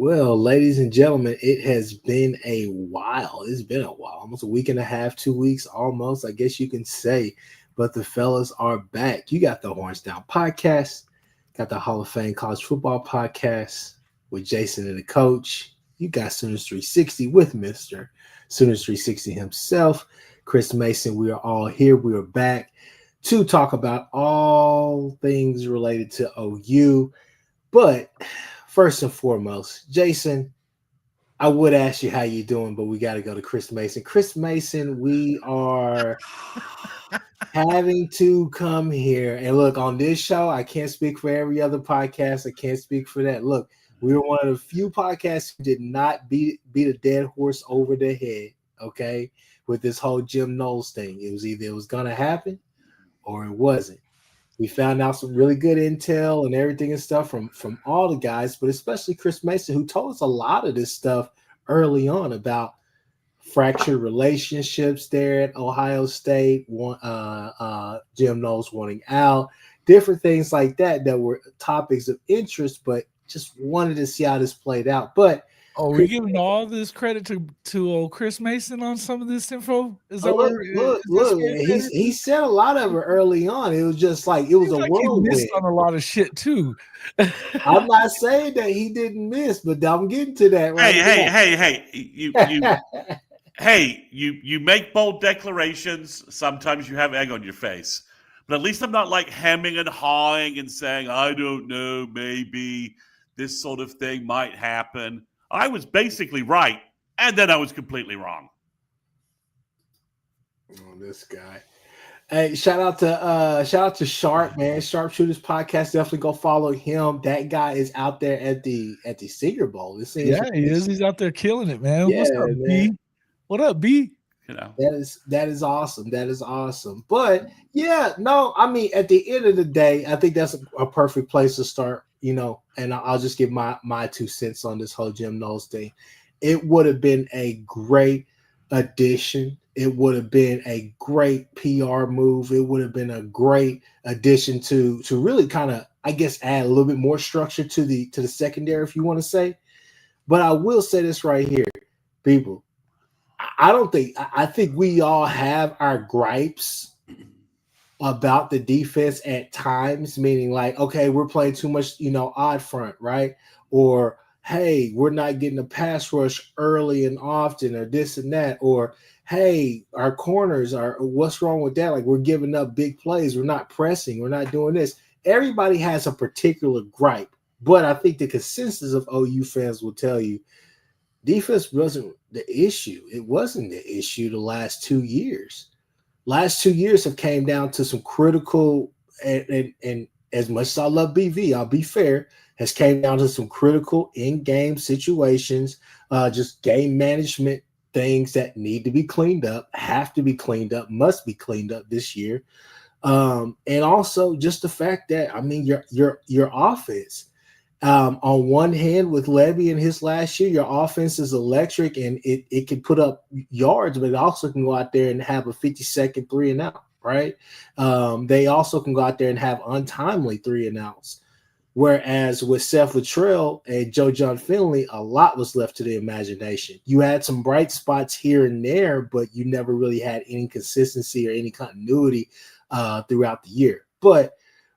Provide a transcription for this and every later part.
Well, ladies and gentlemen, it has been a while. It's been a while, almost a week and a half, 2 weeks almost, I guess you can say. But the fellas are back. You got the Horns Down podcast, got the Hall of Fame College Football podcast with Jason and the coach. You got Sooners 360 with Mr. Sooners 360 himself, Chris Mason. We are all here. We are back to talk about all things related to OU. But first and foremost, Jason, I would ask you how you doing, but we got to go to Chris Mason. Chris Mason, we are having to come here and look on this show. I can't speak for every other podcast. I can't speak for that. Look, we were one of the few podcasts who did not beat a dead horse over the head, okay, with this whole Jim Knowles thing. It was either it was going to happen or it wasn't. We found out some really good intel and everything and stuff from all the guys, but especially Chris Mason, who told us a lot of this stuff early on about fractured relationships there at Ohio State, Jim Knowles wanting out, different things like that were topics of interest, but just wanted to see how this played out. But we giving all this credit to Chris Mason on some of this info? Is that look, he said a lot of it early on. It was just like it was a whirlwind. He missed on a lot of shit too. I'm not saying that he didn't miss, but I'm getting to that right now. You make bold declarations. Sometimes you have egg on your face, but at least I'm not like hemming and hawing and saying I don't know, maybe this sort of thing might happen. I was basically right, and then I was completely wrong. Oh, this guy. Hey, shout out to Sharp, man. Sharpshooters podcast. Definitely go follow him. That guy is out there at the Senior Bowl. He is. He's out there killing it, man. Yeah, what's up, man. B? What up, B? You know, that is awesome. That is awesome. But yeah, no, I mean, at the end of the day, I think that's a perfect place to start. You know, and I'll just give my 2 cents on this whole Jim Knowles thing. It would have been a great addition. It would have been a great PR move. It would have been a great addition to really kind of, I guess, add a little bit more structure to the secondary, if you want to say. But I will say this right here, people. I think we all have our gripes about the defense at times, meaning like, okay, we're playing too much, odd front, right? Or, hey, we're not getting a pass rush early and often, or this and that, or, hey, our corners what's wrong with that? Like, we're giving up big plays. We're not pressing. We're not doing this. Everybody has a particular gripe, but I think the consensus of OU fans will tell you defense wasn't the issue. It wasn't the issue the last 2 years. Last 2 years have came down to some critical, and as much as I love BV, I'll be fair, has came down to some critical in-game situations, just game management things that need to be cleaned up, have to be cleaned up, must be cleaned up this year. And also just the fact that, I mean, your offense, on one hand with Levy in his last year, your offense is electric and it can put up yards, but it also can go out there and have a 50-second 3-and-out, right? They also can go out there and have untimely 3-and-outs. Whereas with Seth Luttrell and Joe John Finley, a lot was left to the imagination. You had some bright spots here and there, but you never really had any consistency or any continuity throughout the year. But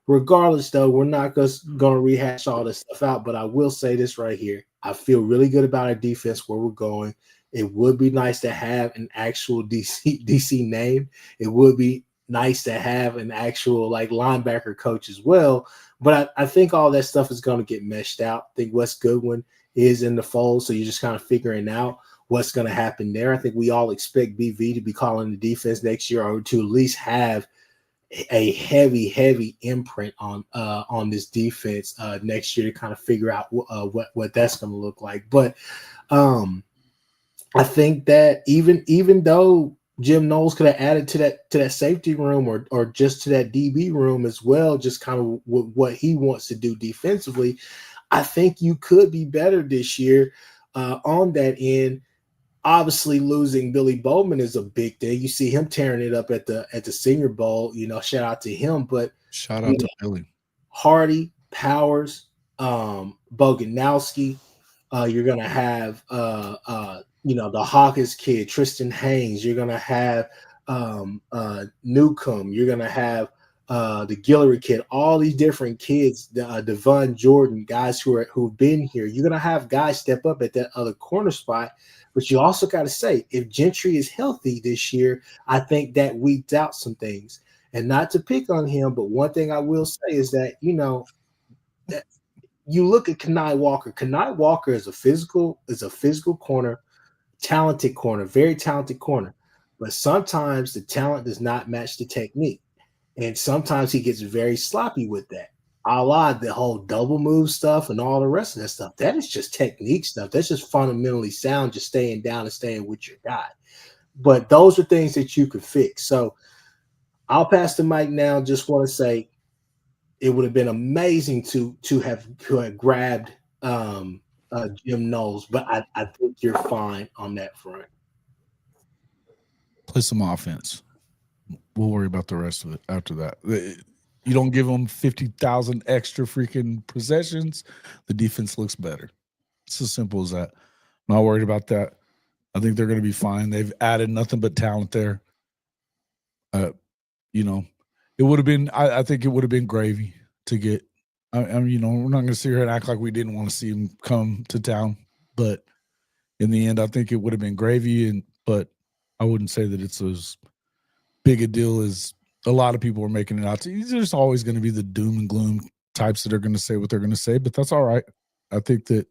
regardless, though, we're not going to rehash all this stuff out, but I will say this right here. I feel really good about our defense, where we're going. It would be nice to have an actual DC name. It would be nice to have an actual linebacker coach as well. But I think all that stuff is going to get meshed out. I think Wes Goodwin is in the fold, so you're just kind of figuring out what's going to happen there. I think we all expect BV to be calling the defense next year, or to at least have a heavy imprint on this defense next year to kind of figure out what that's going to look like. But I think that even though Jim Knowles could have added to that safety room or just to that DB room as well, just kind of what he wants to do defensively, I think you could be better this year on that end. Obviously, losing Billy Bowman is a big thing. You see him tearing it up at the Senior Bowl. Shout out to him. But shout out to Billy. Hardy, Powers, Boganowski, You're gonna have the Hawkins kid, Tristan Haynes. You're gonna have Newcomb. You're gonna have the Guillory kid. All these different kids, Devon Jordan, guys who've been here. You're gonna have guys step up at that other corner spot. But you also got to say, if Gentry is healthy this year, I think that weeds out some things. And not to pick on him, but one thing I will say is that that you look at Kenai Walker. Kenai Walker is a physical corner, talented corner, very talented corner. But sometimes the talent does not match the technique. And sometimes he gets very sloppy with that. A lot the whole double move stuff and all the rest of that stuff. That is just technique stuff. That's just fundamentally sound, just staying down and staying with your guy. But those are things that you could fix. So I'll pass the mic now. Just want to say it would have been amazing to have grabbed Jim Knowles, but I think you're fine on that front. Play some offense. We'll worry about the rest of it after that. You don't give them 50,000 extra freaking possessions, the defense looks better. It's as simple as that. I'm not worried about that. I think they're going to be fine. They've added nothing but talent there. It would have been. I think it would have been gravy to get. I mean, we're not going to sit here and act like we didn't want to see him come to town, but in the end, I think it would have been gravy. But I wouldn't say that it's as big a deal as a lot of people are making it out to. There's always going to be the doom and gloom types that are going to say what they're going to say, but that's all right. I think that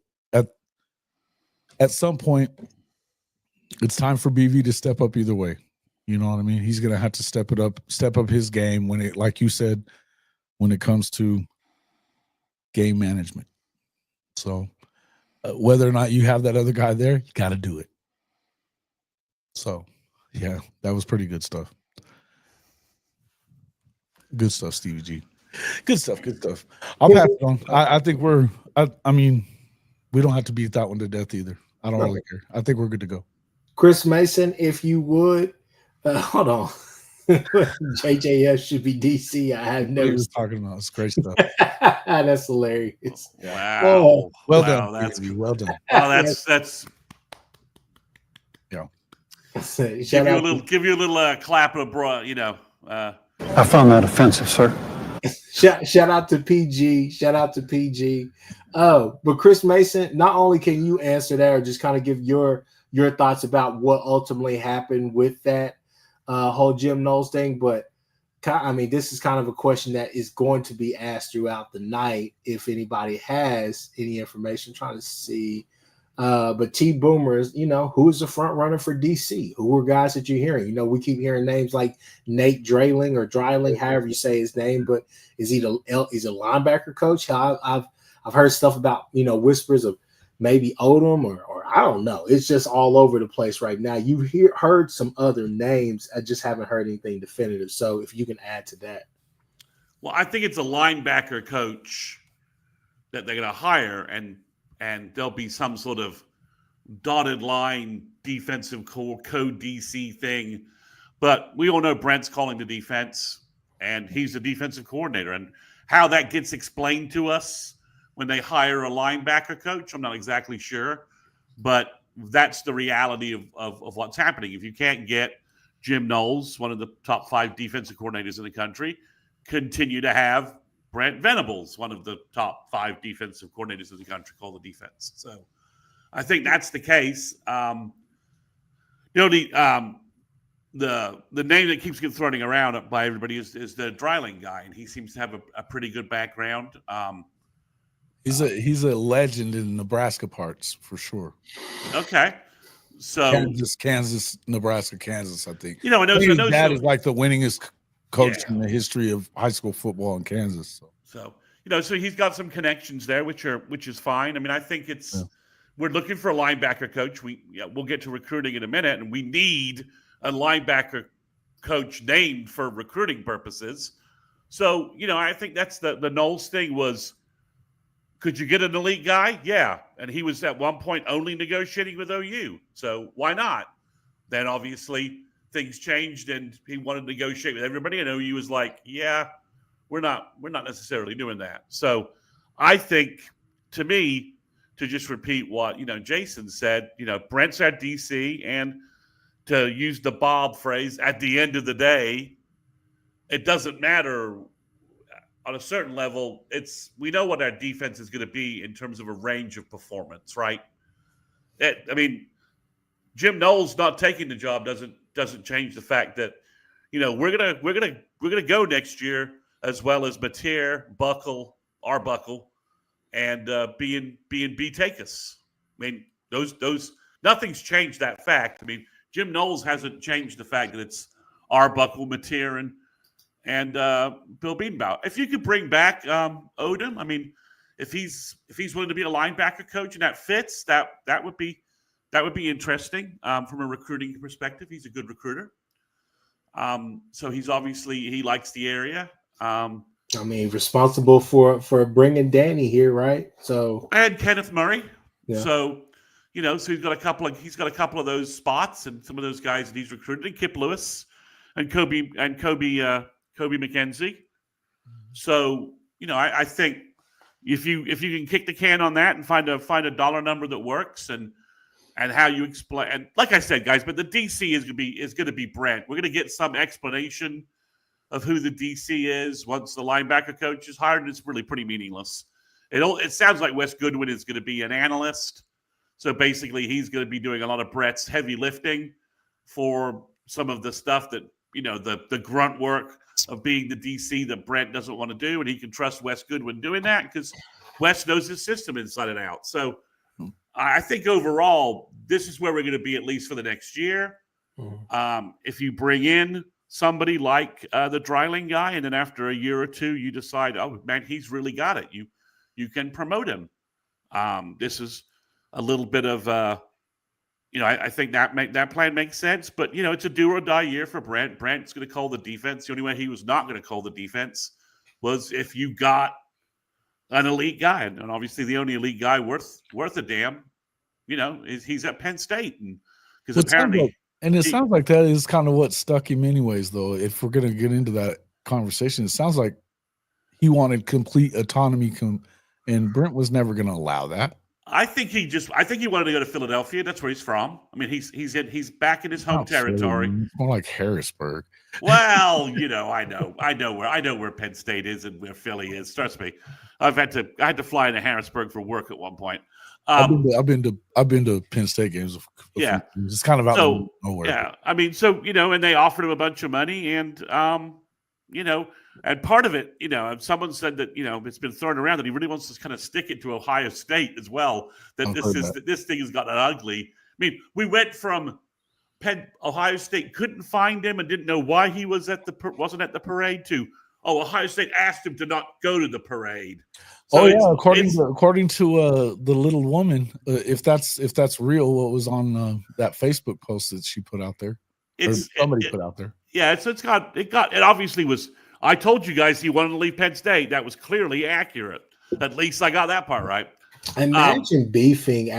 at some point, it's time for BV to step up either way. You know what I mean? He's going to have to step up his game when it, like you said, when it comes to game management. So whether or not you have that other guy there, you got to do it. So, yeah, that was pretty good stuff. Good stuff, Stevie G. Good stuff. I'll pass it on. I think I mean, we don't have to beat that one to death either. I don't really care. I think we're good to go. Chris Mason, if you would, hold on. JJF should be DC. I have never talking about. It's great stuff. That's hilarious. Wow. Oh, well wow, done. That's well done. Oh, that's yeah. Give you a little clap of I found that offensive, sir. Shout out to PG. Oh, but Chris Mason, not only can you answer that or just kind of give your thoughts about what ultimately happened with that whole Jim Knowles thing, but I mean, this is kind of a question that is going to be asked throughout the night if anybody has any information. I'm trying to see. But T Boomers, who is the front runner for DC? Who are guys that you're hearing? We keep hearing names like Nate Drayling or Dryling, however you say his name. But he's a linebacker coach. I've heard stuff about whispers of maybe Odom or I don't know. It's just all over the place right now. You heard some other names. I just haven't heard anything definitive. So if you can add to that. Well, I think it's a linebacker coach that they're going to hire, and there'll be some sort of dotted line defensive code DC thing. But we all know Brent's calling the defense, and he's the defensive coordinator. And how that gets explained to us when they hire a linebacker coach, I'm not exactly sure. But that's the reality of what's happening. If you can't get Jim Knowles, one of the top 5 defensive coordinators in the country, continue to have Brent Venables, one of the top 5 defensive coordinators in the country, call the defense. So I think that's the case. The name that keeps getting thrown around by everybody is the Dryling guy, and he seems to have a pretty good background. He's a legend in Nebraska parts for sure. Okay, so Kansas, Nebraska, Kansas. I think. I know his dad is like the winningest coach in the history of high school football in Kansas. So he's got some connections there, which is fine. I mean, I think we're looking for a linebacker coach. We'll get to recruiting in a minute, and we need a linebacker coach named for recruiting purposes. So I think that's the Knowles thing was. Could you get an elite guy? Yeah. And he was at one point only negotiating with OU. So why not? Then obviously things changed and he wanted to negotiate with everybody. And OU was like, yeah, we're not necessarily doing that. So I think, to me, to just repeat what, Jason said, Brent's our DC, and to use the Bob phrase, at the end of the day, it doesn't matter on a certain level. We know what our defense is going to be in terms of a range of performance, right? Jim Knowles not taking the job doesn't change the fact that, we're gonna go next year as well as Mateer, Arbuckle, and B take us. Those nothing's changed that fact. Jim Knowles hasn't changed the fact that it's Arbuckle, Mateer, and Bill Bedenbaugh. If you could bring back Odom, if he's willing to be a linebacker coach and that fits, that would be interesting from a recruiting perspective. He's a good recruiter. So he likes the area. Responsible for bringing Danny here, right? So and Kenneth Murray. Yeah. So he's got a couple of those spots and some of those guys that he's recruited, and Kip Lewis and Kobe McKenzie. So I think if you can kick the can on that and find a dollar number that works and how you explain, and like I said, guys, but the DC is going to be Brent. We're going to get some explanation of who the DC is once the linebacker coach is hired, and it's really pretty meaningless. It sounds like Wes Goodwin is going to be an analyst, so basically he's going to be doing a lot of Brett's heavy lifting for some of the stuff that the grunt work of being the DC that Brent doesn't want to do, and he can trust Wes Goodwin doing that because Wes knows his system inside and out. So I think overall, this is where we're going to be at least for the next year. If you bring in somebody like the Dreiling guy, and then after a year or two, you decide, oh man, he's really got it. You can promote him. This is a little bit of, I think that plan makes sense. But it's a do or die year for Brent. Brent's going to call the defense. The only way he was not going to call the defense was if you got an elite guy, and obviously the only elite guy worth a damn, he's at Penn State, and because apparently, it sounds like that is kind of what stuck him, anyways. Though, if we're going to get into that conversation, it sounds like he wanted complete autonomy, and Brent was never going to allow that. I think he wanted to go to Philadelphia. That's where he's from. He's back in his home territory. It's more like Harrisburg. Well, I know where Penn State is and where Philly is. Trust me, I had to fly into Harrisburg for work at one point. I've been to Penn State games. It's kind of out of nowhere. Yeah, and they offered him a bunch of money, and and part of it, someone said that it's been thrown around that he really wants to kind of stick it to Ohio State as well. This thing has gotten ugly. We went from Ohio State couldn't find him and didn't know why he wasn't at the parade to Ohio State asked him to not go to the parade. So according to the little woman, if that's real, what was on that Facebook post that she put out there, somebody put out there. Yeah, it obviously was. I told you guys he wanted to leave Penn State. That was clearly accurate. At least I got that part right. Imagine beefing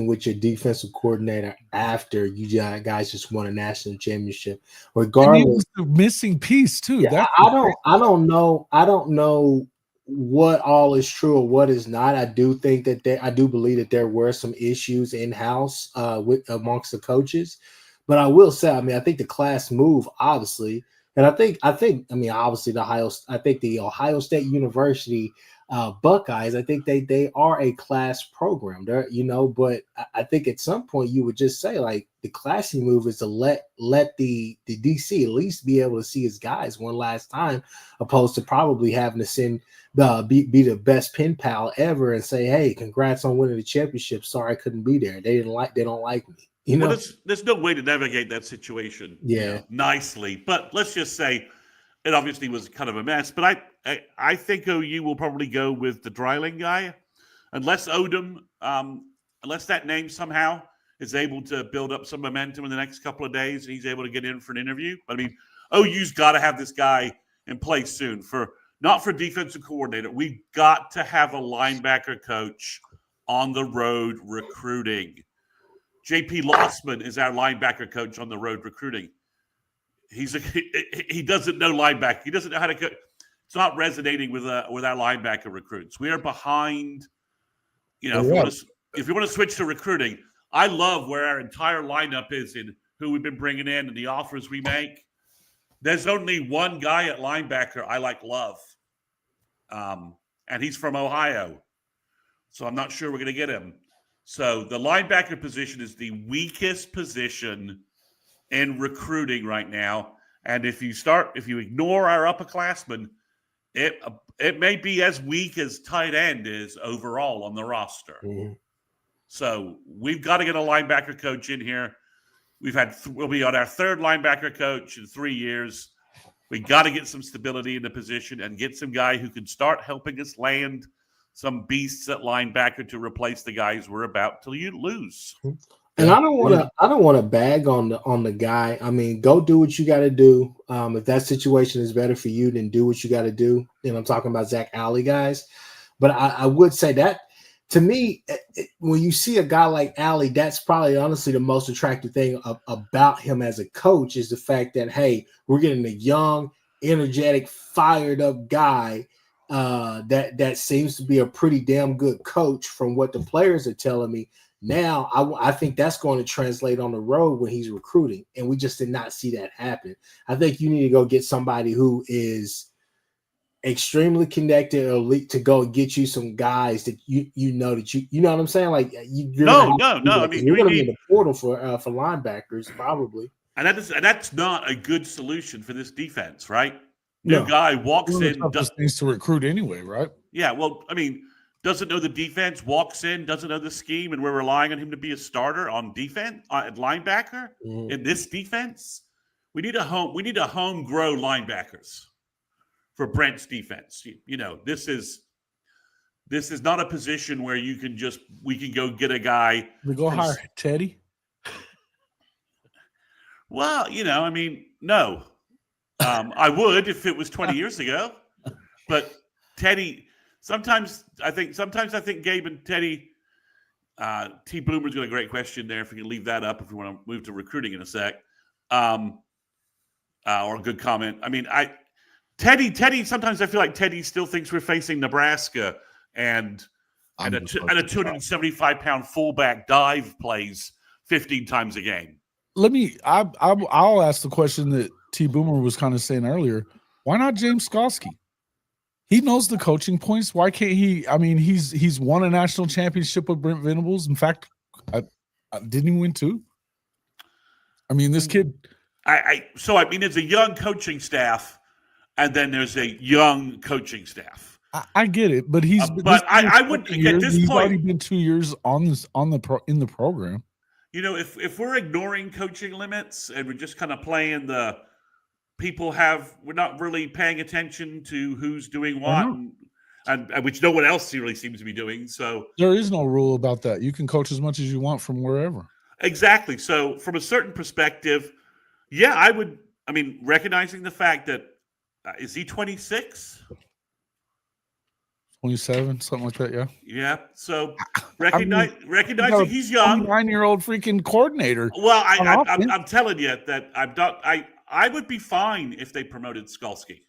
with your defensive coordinator after you guys just won a national championship. Regardless, and he was the missing piece too. Yeah, I don't know what all is true or what is not. I do believe that there were some issues in house amongst the coaches, but I will say, I think the class move, obviously. And I think, obviously the Ohio State University Buckeyes, I think they are a class program there, but I think at some point you would just say like the classy move is to let the DC at least be able to see his guys one last time, opposed to probably having to send be the best pen pal ever and say, hey, congrats on winning the championship. Sorry, I couldn't be there. They don't like me. Well, there's no way to navigate that situation nicely. But let's just say it obviously was kind of a mess. But I think OU will probably go with the Dreiling guy, unless Odom, unless that name somehow is able to build up some momentum in the next couple of days and he's able to get in for an interview. But OU's got to have this guy in place soon not for defensive coordinator. We've got to have a linebacker coach on the road recruiting. JP Lossman is our linebacker coach on the road recruiting. He doesn't know linebacker. He doesn't know how to. It's not resonating with our linebacker recruits. We are behind you know, if you want to switch to recruiting, I love where our entire lineup is in who we've been bringing in and the offers we make. There's only one guy at linebacker I love, and he's from Ohio. So I'm not sure we're going to get him. So the linebacker position is the weakest position in recruiting right now. And if you ignore our upperclassmen, it may be as weak as tight end is overall on the roster. Mm-hmm. So we've got to get a linebacker coach in here. We'll be on our third linebacker coach in 3 years. We got to get some stability in the position and get some guy who can start helping us land some beasts at linebacker to replace the guys we're about to lose. And I don't want to bag on the guy. I mean, go do what you got to do. If that situation is better for you, then do what you got to do. And I'm talking about Zach Alley guys. But I would say that to me, when you see a guy like Alley, that's probably honestly the most attractive thing about him as a coach is the fact that, hey, we're getting a young, energetic, fired up guy that seems to be a pretty damn good coach from what the players are telling me. Now, I think that's going to translate on the road when he's recruiting, and we just did not see that happen. I think you need to go get somebody who is extremely connected or elite to go and get you some guys that you know what I'm saying? Like you're no. I mean, you're going to be in the portal for linebackers probably, and that's not a good solution for this defense, right? New guy walks in, does things to recruit anyway, right? Yeah, well, I mean, doesn't know the defense, walks in, doesn't know the scheme, and we're relying on him to be a starter on defense at linebacker in this defense. We need a homegrown linebackers for Brent's defense. You know, this is not a position where we can go get a guy. We go hire Teddy. Well, you know, I mean, no. I would if it was 20 years ago, but Teddy. Sometimes I think Gabe and Teddy. T. Boomer's got a great question there. If we can leave that up, if we want to move to recruiting in a sec, or a good comment. I mean, Teddy. Sometimes I feel like Teddy still thinks we're facing Nebraska and a 275-pound fullback dive plays 15 times a game. I'll ask the question that T. Boomer was kind of saying earlier. Why not James Skalski? He knows the coaching points. Why can't he? I mean, he's won a national championship with Brent Venables. In fact, didn't he win two? I mean, this kid. So there's a young coaching staff, and then there's a young coaching staff. I get it, but he's. I would at this he's point. Already been 2 years in the program. You know, if we're ignoring coaching limits and we're just kind of playing we're not really paying attention to who's doing what, and which no one else really seems to be doing. So there is no rule about that. You can coach as much as you want from wherever. Exactly. So from a certain perspective, yeah, I would. I mean, recognizing the fact that is he 26? 27, something like that, yeah. Yeah. So recognizing he's young, 9-year-old freaking coordinator. Well, I'm telling you that I would be fine if they promoted Skalski.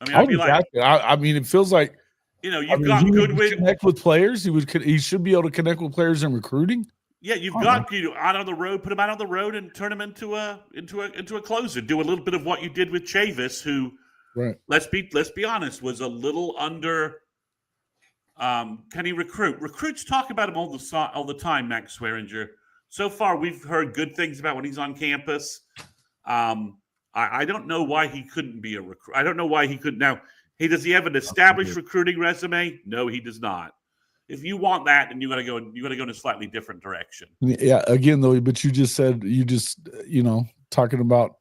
I mean, I'd be like, I mean, it feels like you've got Goodwin connect with players. He should be able to connect with players in recruiting. Yeah, you've got out on the road, put him out on the road, and turn him into a closer. Do a little bit of what you did with Chavis, who. Right. Let's be honest, was a little under. Can he recruit? Recruits talk about him all the time, Max Swearinger. So far, we've heard good things about when he's on campus. I don't know why he couldn't be a recruit. I don't know why he couldn't. Now, does he have an established recruiting resume? No, he does not. If you want that, then you got to go in a slightly different direction. Yeah. Again, though, but you just said talking about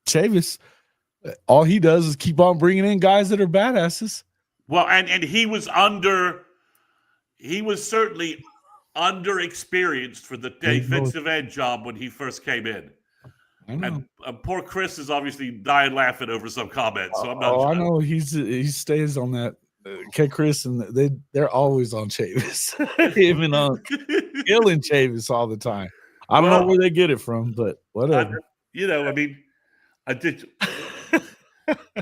Chavis. All he does is keep on bringing in guys that are badasses. Well, and he was certainly underexperienced for the defensive end job when he first came in. And poor Chris is obviously dying laughing over some comments. So I'm not. I know he stays on that. Kchris and they're always on Chavis, even on killing Chavis all the time. I don't know where they get it from, but whatever. I did.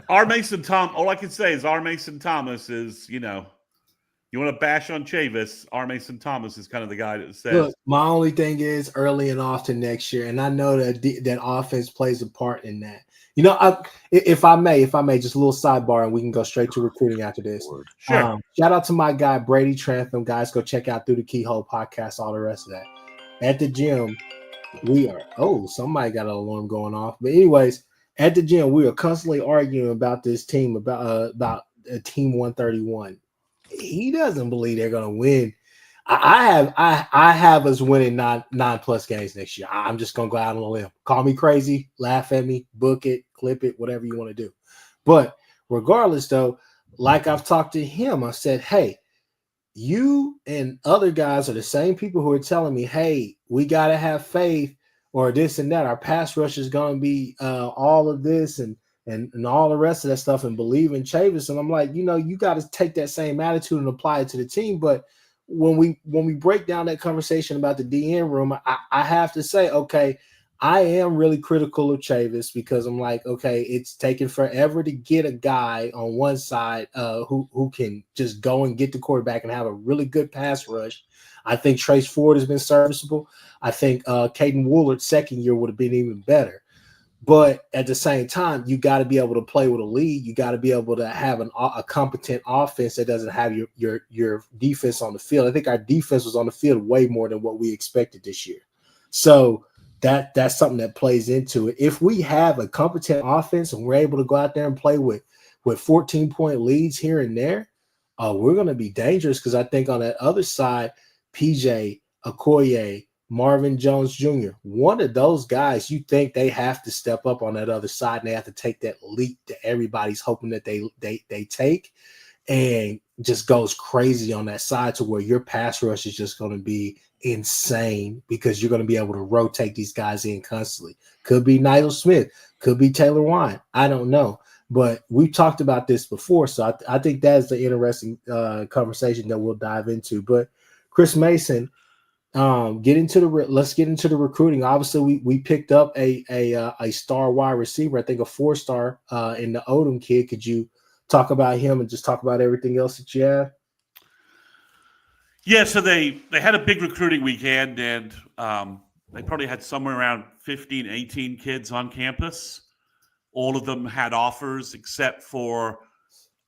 R. Mason Thomas. All I can say is R. Mason Thomas is, You want to bash on Chavis, R. Mason Thomas is kind of the guy that says. Look, my only thing is early and often next year, and I know that that offense plays a part in that. You know, if I may, just a little sidebar, and we can go straight to recruiting after this. Sure. Shout out to my guy Brady Trantham. Guys, go check out Through the Keyhole podcast, all the rest of that. At the gym, we are. Oh, somebody got an alarm going off. But anyways, at the gym, we are constantly arguing about this team, about Team 131. He doesn't believe they're going to win. I have us winning nine plus games next year. I'm just gonna go out on a limb. Call me crazy, laugh at me, book it, clip it, whatever you want to do. But regardless, though, like I've talked to him, I said, hey, you and other guys are the same people who are telling me, hey, we gotta have faith or this and that. Our pass rush is gonna be all of this and all the rest of that stuff, and believe in Chavis. And I'm like, you got to take that same attitude and apply it to the team, but when we break down that conversation about the DN room, I have to say, okay, I am really critical of Chavis because I'm like, okay, it's taken forever to get a guy on one side who can just go and get the quarterback and have a really good pass rush. I think Trace Ford has been serviceable. I think Caden Woolard's second year would have been even better. But at the same time, you got to be able to play with a lead. You got to be able to have a competent offense that doesn't have your defense on the field. I think our defense was on the field way more than what we expected this year. So that's something that plays into it. If we have a competent offense and we're able to go out there and play with 14-point leads here and there, we're going to be dangerous because I think on that other side, PJ, Okoye, Marvin Jones Jr., one of those guys, you think they have to step up on that other side and they have to take that leap that everybody's hoping that they take, and just goes crazy on that side to where your pass rush is just going to be insane because you're going to be able to rotate these guys in constantly. Could be Nigel Smith, could be Taylor Wine. I don't know. But we've talked about this before, so I think that's the interesting conversation that we'll dive into. But Chris Mason, let's get into the recruiting. Obviously, we picked up a star wide receiver, I think a 4-star in the Odom kid. Could you talk about him and just talk about everything else that you have? Yeah, so they had a big recruiting weekend, and they probably had somewhere around 15, 18 kids on campus. All of them had offers except for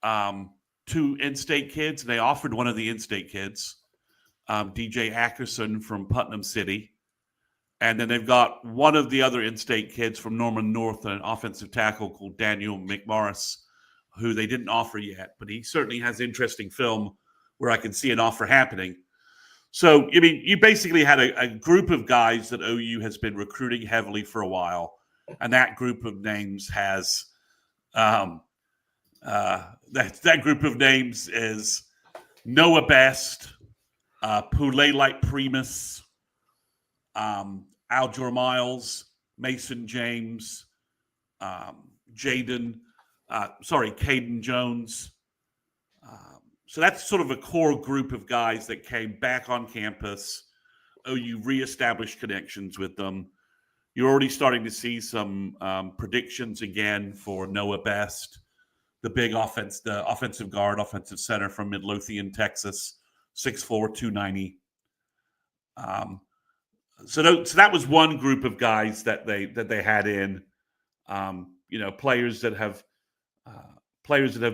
2 in-state kids. They offered one of the in-state kids, DJ Ackerson from Putnam City. And then they've got one of the other in-state kids from Norman North, an offensive tackle called Daniel McMorris, who they didn't offer yet. But he certainly has interesting film where I can see an offer happening. So, I mean, you basically had a group of guys that OU has been recruiting heavily for a while. And that group of names has that group of names is Noah Best, Poulet Light Primus, Aljor Miles, Mason James, Caden Jones. So that's sort of a core group of guys that came back on campus. OU reestablished connections with them. You're already starting to see some predictions again for Noah Best, the big offensive guard, offensive center from Midlothian, Texas, 6'4", 290. So that was one group of guys that they had in, players that have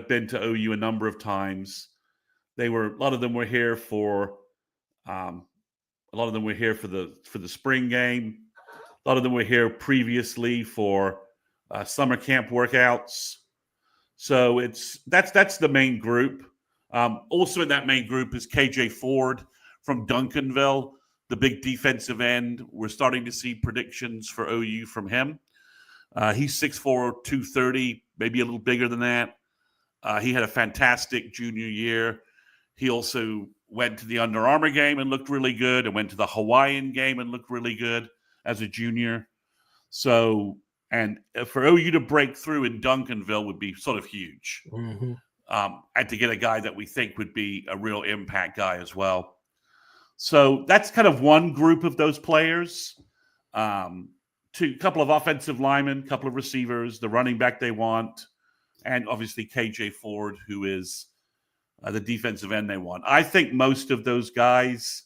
been to OU a number of times. A lot of them were here for the spring game. A lot of them were here previously for summer camp workouts. So that's the main group. Also in that main group is KJ Ford from Duncanville, the big defensive end. We're starting to see predictions for OU from him. He's 6'4", 230, maybe a little bigger than that. He had a fantastic junior year. He also went to the Under Armour game and looked really good, and went to the Hawaiian game and looked really good as a junior. So, and for OU to break through in Duncanville would be sort of huge. Mm-hmm. And to get a guy that we think would be a real impact guy as well. So that's kind of one group of those players. A couple of offensive linemen, a couple of receivers, the running back they want, and obviously KJ Ford, who is the defensive end they want. I think most of those guys,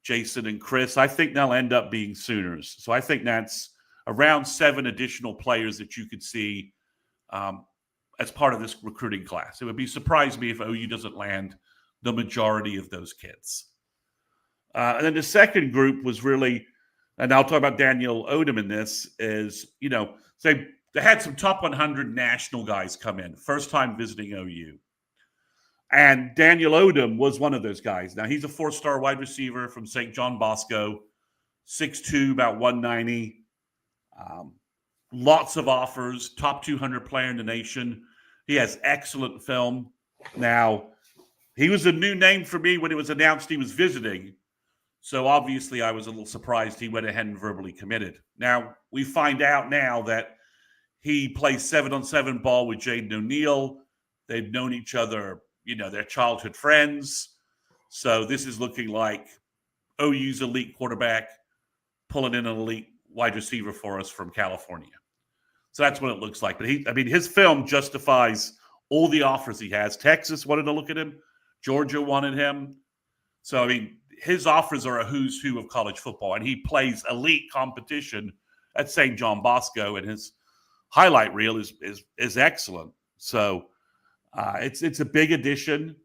Jason and Chris, I think they'll end up being Sooners. So I think that's around 7 additional players that you could see as part of this recruiting class. It would be surprise me if OU doesn't land the majority of those kids. And then the second group was really, and I'll talk about Daniel Odom in this, is, they had some top 100 national guys come in, first time visiting OU. And Daniel Odom was one of those guys. Now, he's a 4-star wide receiver from St. John Bosco, 6'2", about 190. Lots of offers, top 200 player in the nation. He has excellent film. Now, he was a new name for me when it was announced he was visiting. So obviously I was a little surprised he went ahead and verbally committed. Now, we find out now that he plays 7-on-7 ball with Jaden O'Neal. They've known each other, they're childhood friends. So this is looking like OU's elite quarterback pulling in an elite wide receiver for us from California. So that's what it looks like. But his film justifies all the offers he has. Texas wanted to look at him. Georgia wanted him. So, his offers are a who's who of college football, and he plays elite competition at St. John Bosco, and his highlight reel is excellent. So it's a big addition.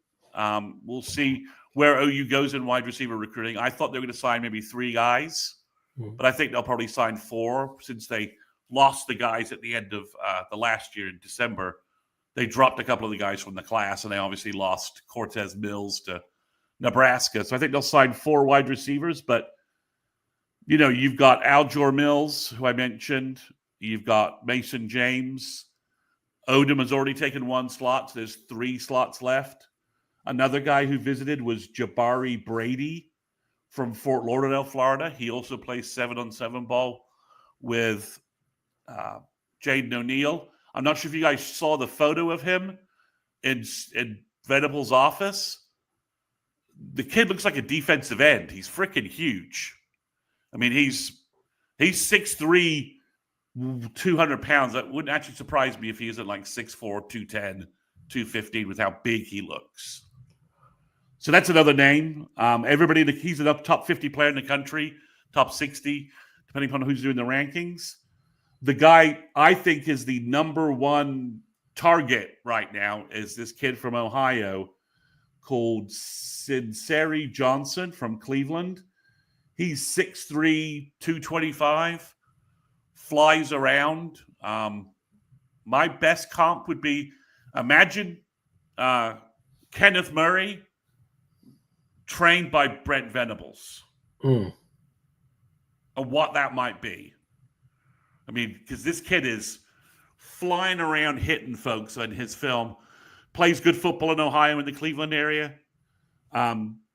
We'll see where OU goes in wide receiver recruiting. I thought they were going to sign maybe 3 guys, but I think they'll probably sign 4 since they lost the guys at the end of the last year in December. They dropped a couple of the guys from the class, and they obviously lost Cortez Mills to Nebraska. So I think they'll sign 4 wide receivers, but you've got Aljor Mills, who I mentioned. You've got Mason James. Odom has already taken 1 slot, so there's 3 slots left. Another guy who visited was Jabari Brady from Fort Lauderdale, Florida. He also plays 7-on-7 ball with Jaden O'Neal. I'm not sure if you guys saw the photo of him in Venables' office. The kid looks like a defensive end. He's freaking huge. He's 6'3", 200 pounds. That wouldn't actually surprise me if he isn't like 6'4", 210, 215 with how big he looks. So that's another name. He's a top 50 player in the country, top 60, depending upon who's doing the rankings. The guy I think is the number 1 target right now is this kid from Ohio called Sinceri Johnson from Cleveland. He's 6'3", 225, flies around. My best comp would be, imagine Kenneth Murray trained by Brent Venables. And what that might be. Because this kid is flying around hitting folks on his film. Plays good football in Ohio in the Cleveland area.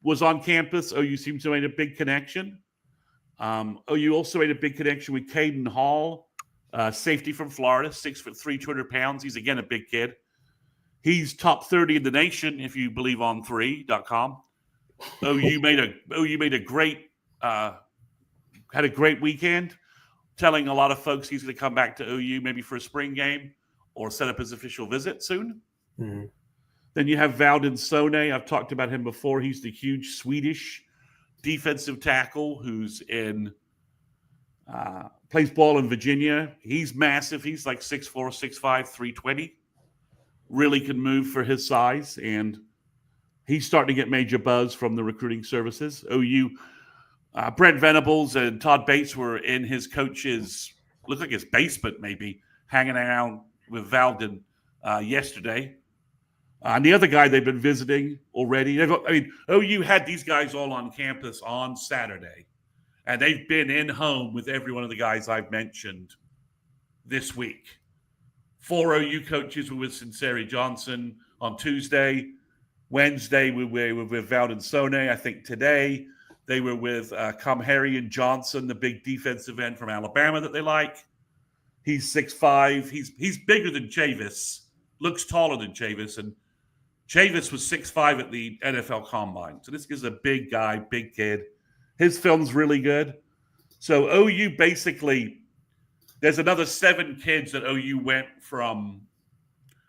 Was on campus. OU seems to have made a big connection. OU also made a big connection with Caden Hall, safety from Florida, 6'3", 200 pounds. He's, again, a big kid. He's top 30 in the nation, if you believe on3.com. OU made a great had a great weekend, telling a lot of folks he's going to come back to OU maybe for a spring game or set up his official visit soon. Mm-hmm. Then you have Valdin Sone. I've talked about him before. He's the huge Swedish defensive tackle who's plays ball in Virginia. He's massive. He's like 6'4", 6'5", 320. Really can move for his size, and he's starting to get major buzz from the recruiting services. OU, Brent Venables and Todd Bates were in his coach's, looked like his basement maybe, hanging around with Valdin yesterday. And the other guy they've been visiting already. OU had these guys all on campus on Saturday, and they've been in home with every one of the guys I've mentioned this week. 4 OU coaches were with Sinceri Johnson on Tuesday. Wednesday, we were with Valdin Sone. I think today they were with Kamharian Johnson, the big defensive end from Alabama that they like. He's 6'5". He's bigger than Chavis, looks taller than Chavis, and Chavis was 6'5" at the NFL Combine. So this is a big guy, big kid. His film's really good. So OU basically, there's another 7 kids that OU went from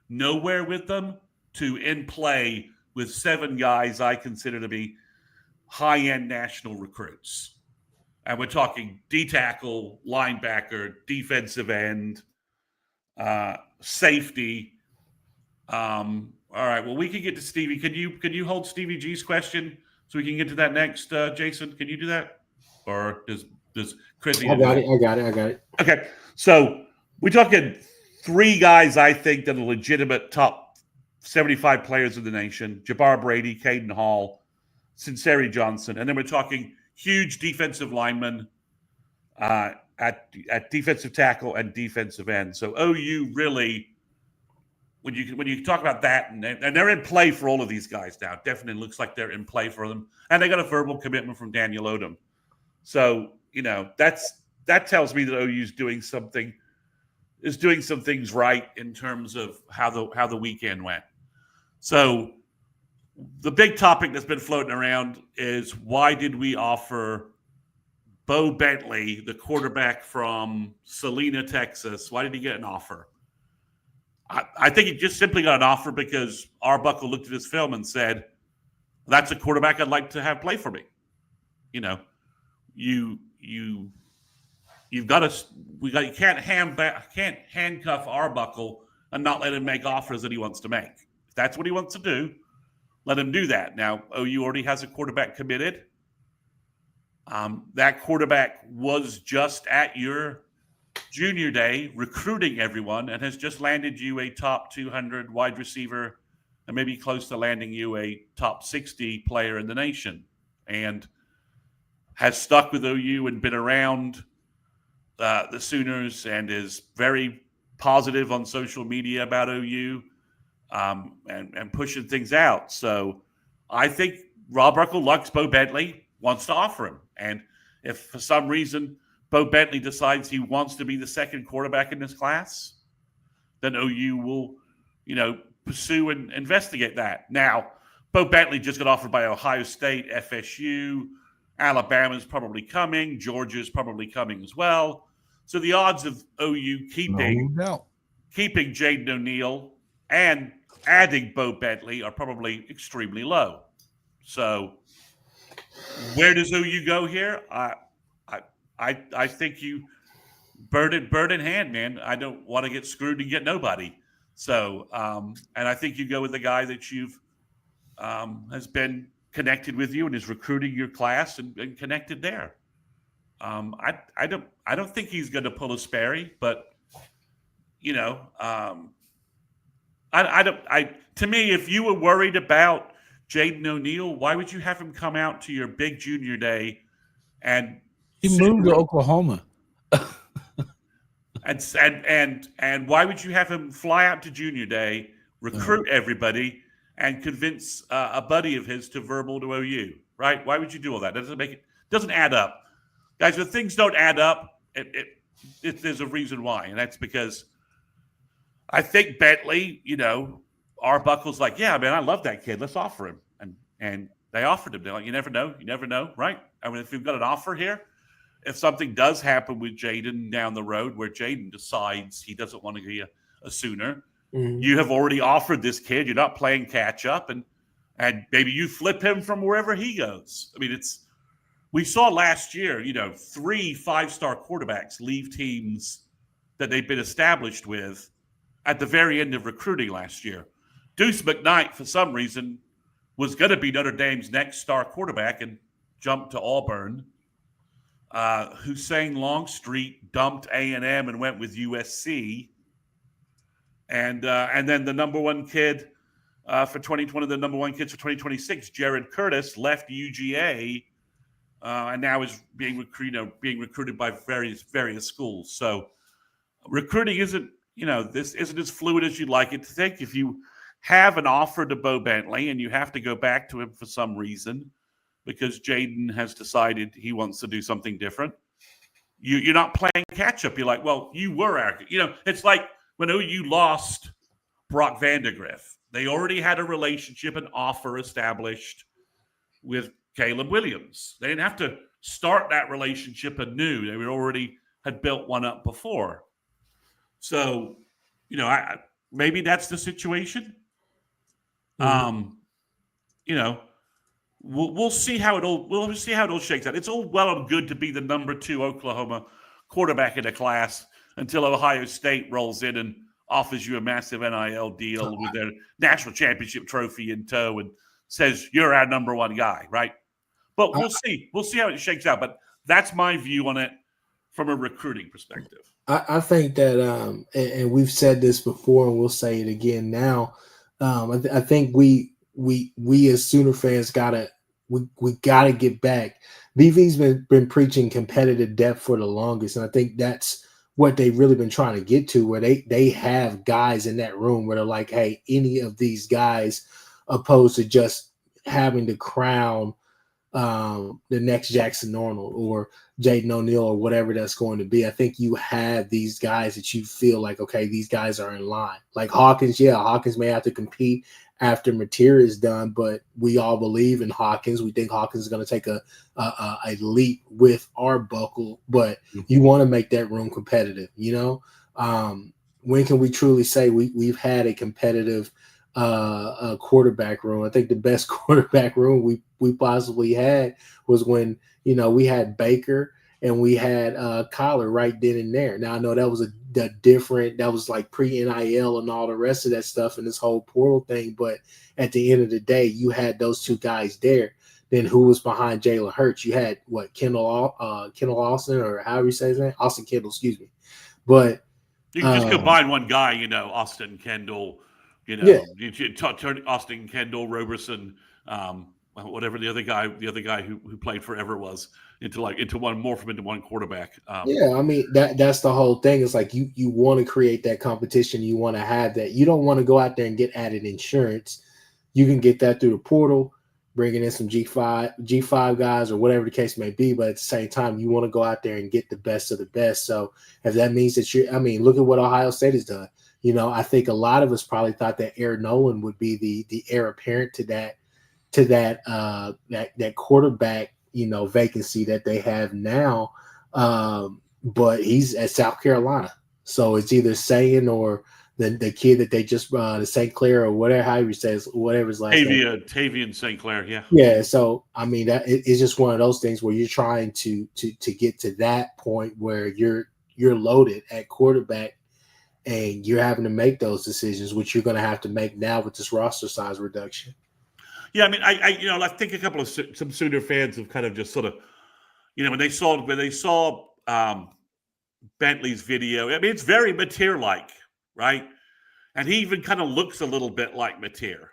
nowhere with them to in play with 7 guys I consider to be high-end national recruits. And we're talking D-tackle, linebacker, defensive end, safety. All right, well, we can get to Stevie. Can you hold Stevie G's question so we can get to that next, Jason? Can you do that? Or does Chris? I got it. Okay, so we're talking 3 guys I think that are legitimate top 75 players in the nation: Jabbar Brady, Caden Hall, Sinceri Johnson, and then we're talking huge defensive linemen at defensive tackle and defensive end. So OU really, when you talk about that, and they're in play for all of these guys now, definitely looks like they're in play for them, and they got a verbal commitment from Daniel Odom. So that tells me that OU is doing some things right in terms of how the weekend went. So the big topic that's been floating around is, why did we offer Bo Bentley, the quarterback from Salina, Texas? Why did he get an offer? I think he just simply got an offer because Arbuckle looked at his film and said, "That's a quarterback I'd like to have play for me." You can't handcuff Arbuckle and not let him make offers that he wants to make. If that's what he wants to do, let him do that. Now, OU already has a quarterback committed. That quarterback was just at your junior day recruiting everyone and has just landed you a top 200 wide receiver and maybe close to landing you a top 60 player in the nation, and has stuck with OU and been around the Sooners and is very positive on social media about OU and pushing things out. So I think Rob Ruckle likes Bo Bentley, wants to offer him. And if for some reason Bo Bentley decides he wants to be the second quarterback in this class, then OU will, pursue and investigate that. Now, Bo Bentley just got offered by Ohio State, FSU, Alabama's probably coming, Georgia's probably coming as well. So the odds of OU keeping Jaden O'Neal and adding Bo Bentley are probably extremely low. So where does OU go here? I think you bird in hand, man. I don't want to get screwed and get nobody. So and I think you go with the guy that you've has been connected with you and is recruiting your class and connected there. I don't think he's going to pull a Sperry, but to me, if you were worried about Jaden O'Neal, why would you have him come out to your big junior day and he moved to Oklahoma? and why would you have him fly out to junior day, recruit everybody, and convince a buddy of his to verbal to OU? Right? Why would you do all that? Doesn't add up, guys. When things don't add up, there's a reason why, and that's because I think Bentley, Arbuckle's like, yeah, man, I love that kid. Let's offer him, and they offered him. They're like, you never know, right? I mean, if you've got an offer here, if something does happen with Jaden down the road where Jaden decides he doesn't want to be a Sooner, you have already offered this kid. You're not playing catch up, and maybe you flip him from wherever he goes. I mean, we saw last year, 3 5-star quarterbacks leave teams that they've been established with at the very end of recruiting last year. Deuce McKnight, for some reason, was going to be Notre Dame's next star quarterback and jumped to Auburn. Hussein Longstreet dumped A&M and went with USC. And then the number one kid for 2020, the number one kids for 2026, Jared Curtis, left UGA and now is being recruited by various schools. So recruiting isn't, this isn't as fluid as you'd like it to think. If you have an offer to Bo Bentley and you have to go back to him for some reason because Jaden has decided he wants to do something different, you're not playing catch up. You're like, well, you were arrogant. It's like when OU lost Brock Vandegrift. They already had a relationship, an offer established with Caleb Williams. They didn't have to start that relationship anew. They already had built one up before. So, maybe that's the situation. You know, we'll see how it all shakes out. It's all well and good to be the number 2 Oklahoma quarterback in the class until Ohio State rolls in and offers you a massive NIL deal with their national championship trophy in tow and says you're our number 1 guy, right? But we'll see. We'll see how it shakes out. But that's my view on it from a recruiting perspective. I think that, and we've said this before, and we'll say it again now. I think we as Sooner fans gotta get back. BV's been preaching competitive depth for the longest, and I think that's what they've really been trying to get to, where they have guys in that room where they're like, hey, any of these guys, opposed to just having to crown the next Jackson Arnold or Jaden O'Neal or whatever that's going to be. I think you have these guys that you feel like, okay, these guys are in line. Like Hawkins, Hawkins may have to compete after Mateer is done, but we all believe in Hawkins. We think Hawkins is going to take a leap with Arbuckle, but you want to make that room competitive, you know? When can we truly say we've had a competitive quarterback room? I think the best quarterback room we possibly had was when, you know, we had Baker and we had Collar right then and there. Now I know that was that was like pre-NIL and all the rest of that stuff and this whole portal thing, but at the end of the day, you had those 2 guys there. Then who was behind Jalen Hurts? You had Kendall Austin, or however you say his name, Austin Kendall, excuse me. But you can just combine one guy, you know, Austin Kendall. You know, you turn Austin Kendall, Roberson, whatever the other guy who played forever was, into one quarterback. I mean that's the whole thing. It's like you want to create that competition. You want to have that. You don't want to go out there and get added insurance. You can get that through the portal, bringing in some G5 guys or whatever the case may be. But at the same time, you want to go out there and get the best of the best. So if that means that look at what Ohio State has done. You know, I think a lot of us probably thought that Aaron Nolan would be the heir apparent to that quarterback, you know, vacancy that they have now. But he's at South Carolina. So it's either Sayin or the kid that they just the St. Clair or whatever, however he says, whatever his last name. Tavian St. Clair, yeah. Yeah, so I mean it's just one of those things where you're trying to get to that point where you're loaded at quarterback. And you're having to make those decisions, which you're going to have to make now with this roster size reduction. Yeah, I mean, I think a couple of some Sooner fans have kind of just sort of, you know, when they saw Bentley's video. I mean, it's very Mateer-like, right? And he even kind of looks a little bit like Mateer.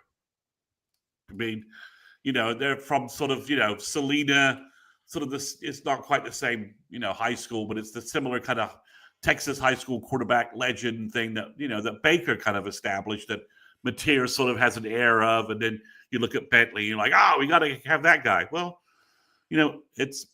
I mean, you know, they're from sort of, you know, Salina, sort of this. It's not quite the same, you know, high school, but it's the similar kind of Texas high school quarterback legend thing that, you know, that Baker kind of established, that Mateer sort of has an air of. And then you look at Bentley and you're like, oh, we got to have that guy. Well, you know, it's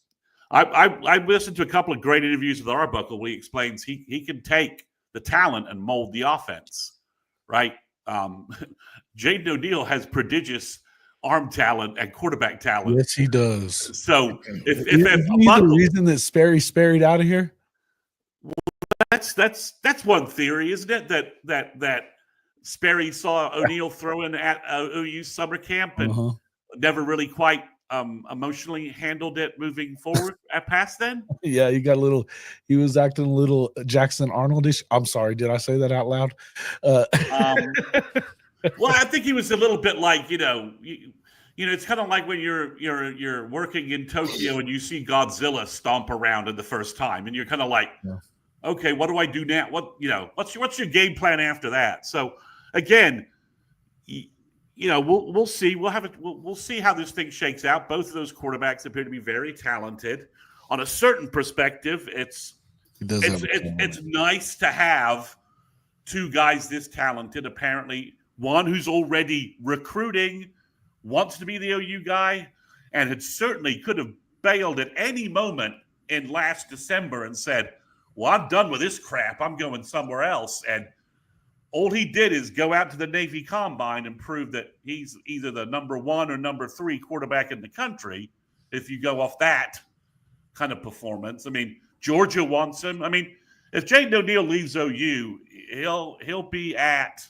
I listened to a couple of great interviews with Arbuckle where he explains he can take the talent and mold the offense, right? Jaden O'Neal has prodigious arm talent and quarterback talent. Yes, he does. So if the reason that Sperry's out of here, that's one theory, isn't it? That Sperry saw O'Neal throwing at OU summer camp and never really quite emotionally handled it moving forward past then. Yeah, he was acting a little Jackson Arnoldish. I'm sorry, did I say that out loud? Well, I think he was a little bit like, you know, it's kind of like when you're working in Tokyo and you see Godzilla stomp around in the first time, and you're kind of like, okay, what do I do now? What's your game plan after that? So again, you know, we'll see. We'll see how this thing shakes out. Both of those quarterbacks appear to be very talented. On a certain perspective, it's nice to have two guys this talented. Apparently, one who's already recruiting, wants to be the OU guy, and could have bailed at any moment in last December and said, well, I'm done with this crap. I'm going somewhere else. And all he did is go out to the Navy Combine and prove that he's either the number 1 or number 3 quarterback in the country, if you go off that kind of performance. I mean, Georgia wants him. I mean, if Jaden O'Neal leaves OU, he'll be at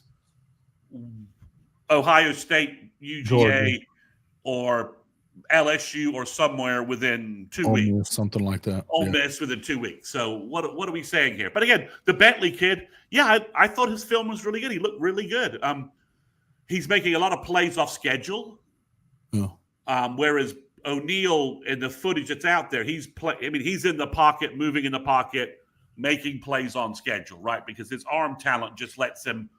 Ohio State, UGA, Georgia. or LSU, or somewhere within 2 Ole weeks. Miss, something like that. Ole Miss within 2 weeks. So what are we saying here? But again, the Bentley kid, I thought his film was really good. He looked really good. He's making a lot of plays off schedule. Yeah. Whereas O'Neal, in the footage that's out there, he's in the pocket, moving in the pocket, making plays on schedule, right? Because his arm talent just lets him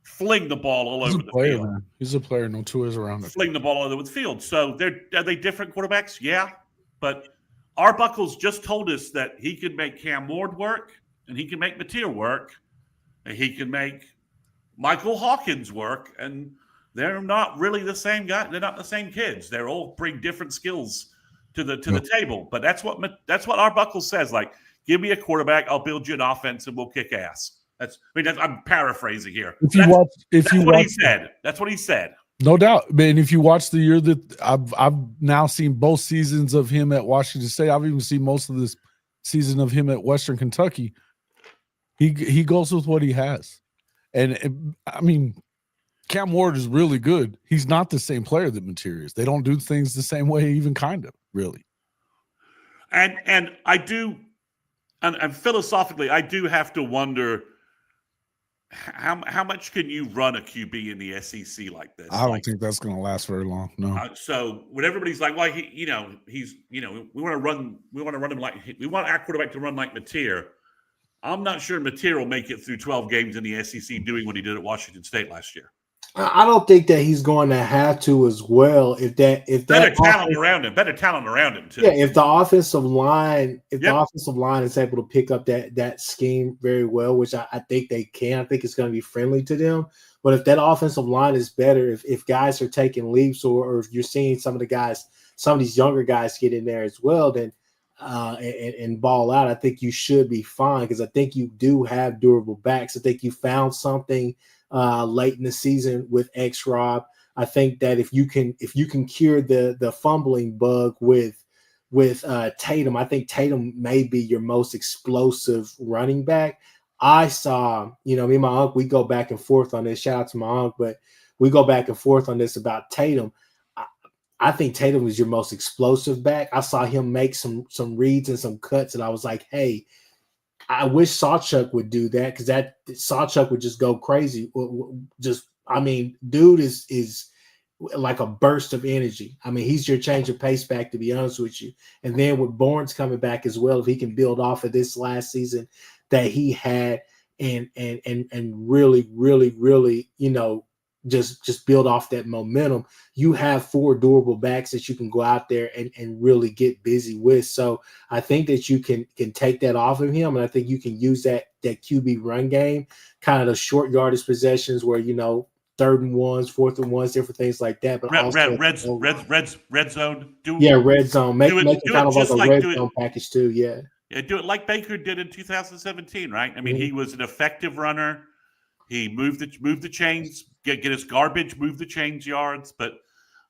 fling the ball all over the field. Man. He's a player, no two ways around it. Fling the ball all over the field. So are they different quarterbacks? Yeah. But Arbuckle's just told us that he can make Cam Ward work, and he can make Mateer work, and he can make Michael Hawkins work, and they're not really the same guy. They're not the same kids. They all bring different skills to the table. But that's what Arbuckle says. Like, give me a quarterback, I'll build you an offense, and we'll kick ass. I'm paraphrasing here. That's what he said. No doubt, man. If you watch the year that I've now seen both seasons of him at Washington State, I've even seen most of this season of him at Western Kentucky. He goes with what he has, and I mean, Cam Ward is really good. He's not the same player that Mateer is. They don't do things the same way, even kind of, really. And I do, and philosophically, I do have to wonder how much can you run a QB in the SEC like this? I don't think that's going to last very long. No. So when everybody's like, well, we want to run him like we want our quarterback to run like Mateer. I'm not sure Mateer will make it through 12 games in the SEC doing what he did at Washington State last year. I don't think that he's going to have to as well. Better talent around him too. Yeah, if the offensive line is able to pick up that scheme very well, which I think they can. I think it's going to be friendly to them. But if that offensive line is better, if guys are taking leaps, or if you're seeing some of these younger guys get in there as well, then and ball out, I think you should be fine, because I think you do have durable backs. I think you found something late in the season with X-Rob. I think that if you can cure the fumbling bug with Tatum, I think Tatum may be your most explosive running back. I saw, me and my uncle, we go back and forth on this. Shout out to my uncle, but we go back and forth on this about Tatum. I think Tatum was your most explosive back. I saw him make some reads and some cuts, and I was like, hey, I wish Sawchuk would do that, because that Sawchuk would just go crazy. Dude is like a burst of energy. I mean, he's your change of pace back, to be honest with you. And then with Bourne's coming back as well, if he can build off of this last season that he had, and really, really, really, just build off that momentum, you have 4 durable backs that you can go out there and really get busy with. So I think that you can take that off of him, and I think you can use that QB run game, kind of the short yardage possessions where, 3rd and 1s, 4th and 1s, different things like that. But red zone. Red zone. Make it kind of like a red zone package too. Yeah. Yeah, do it like Baker did in 2017, right? I mean, he was an effective runner. He moved the chains, get his garbage, move the chains yards. But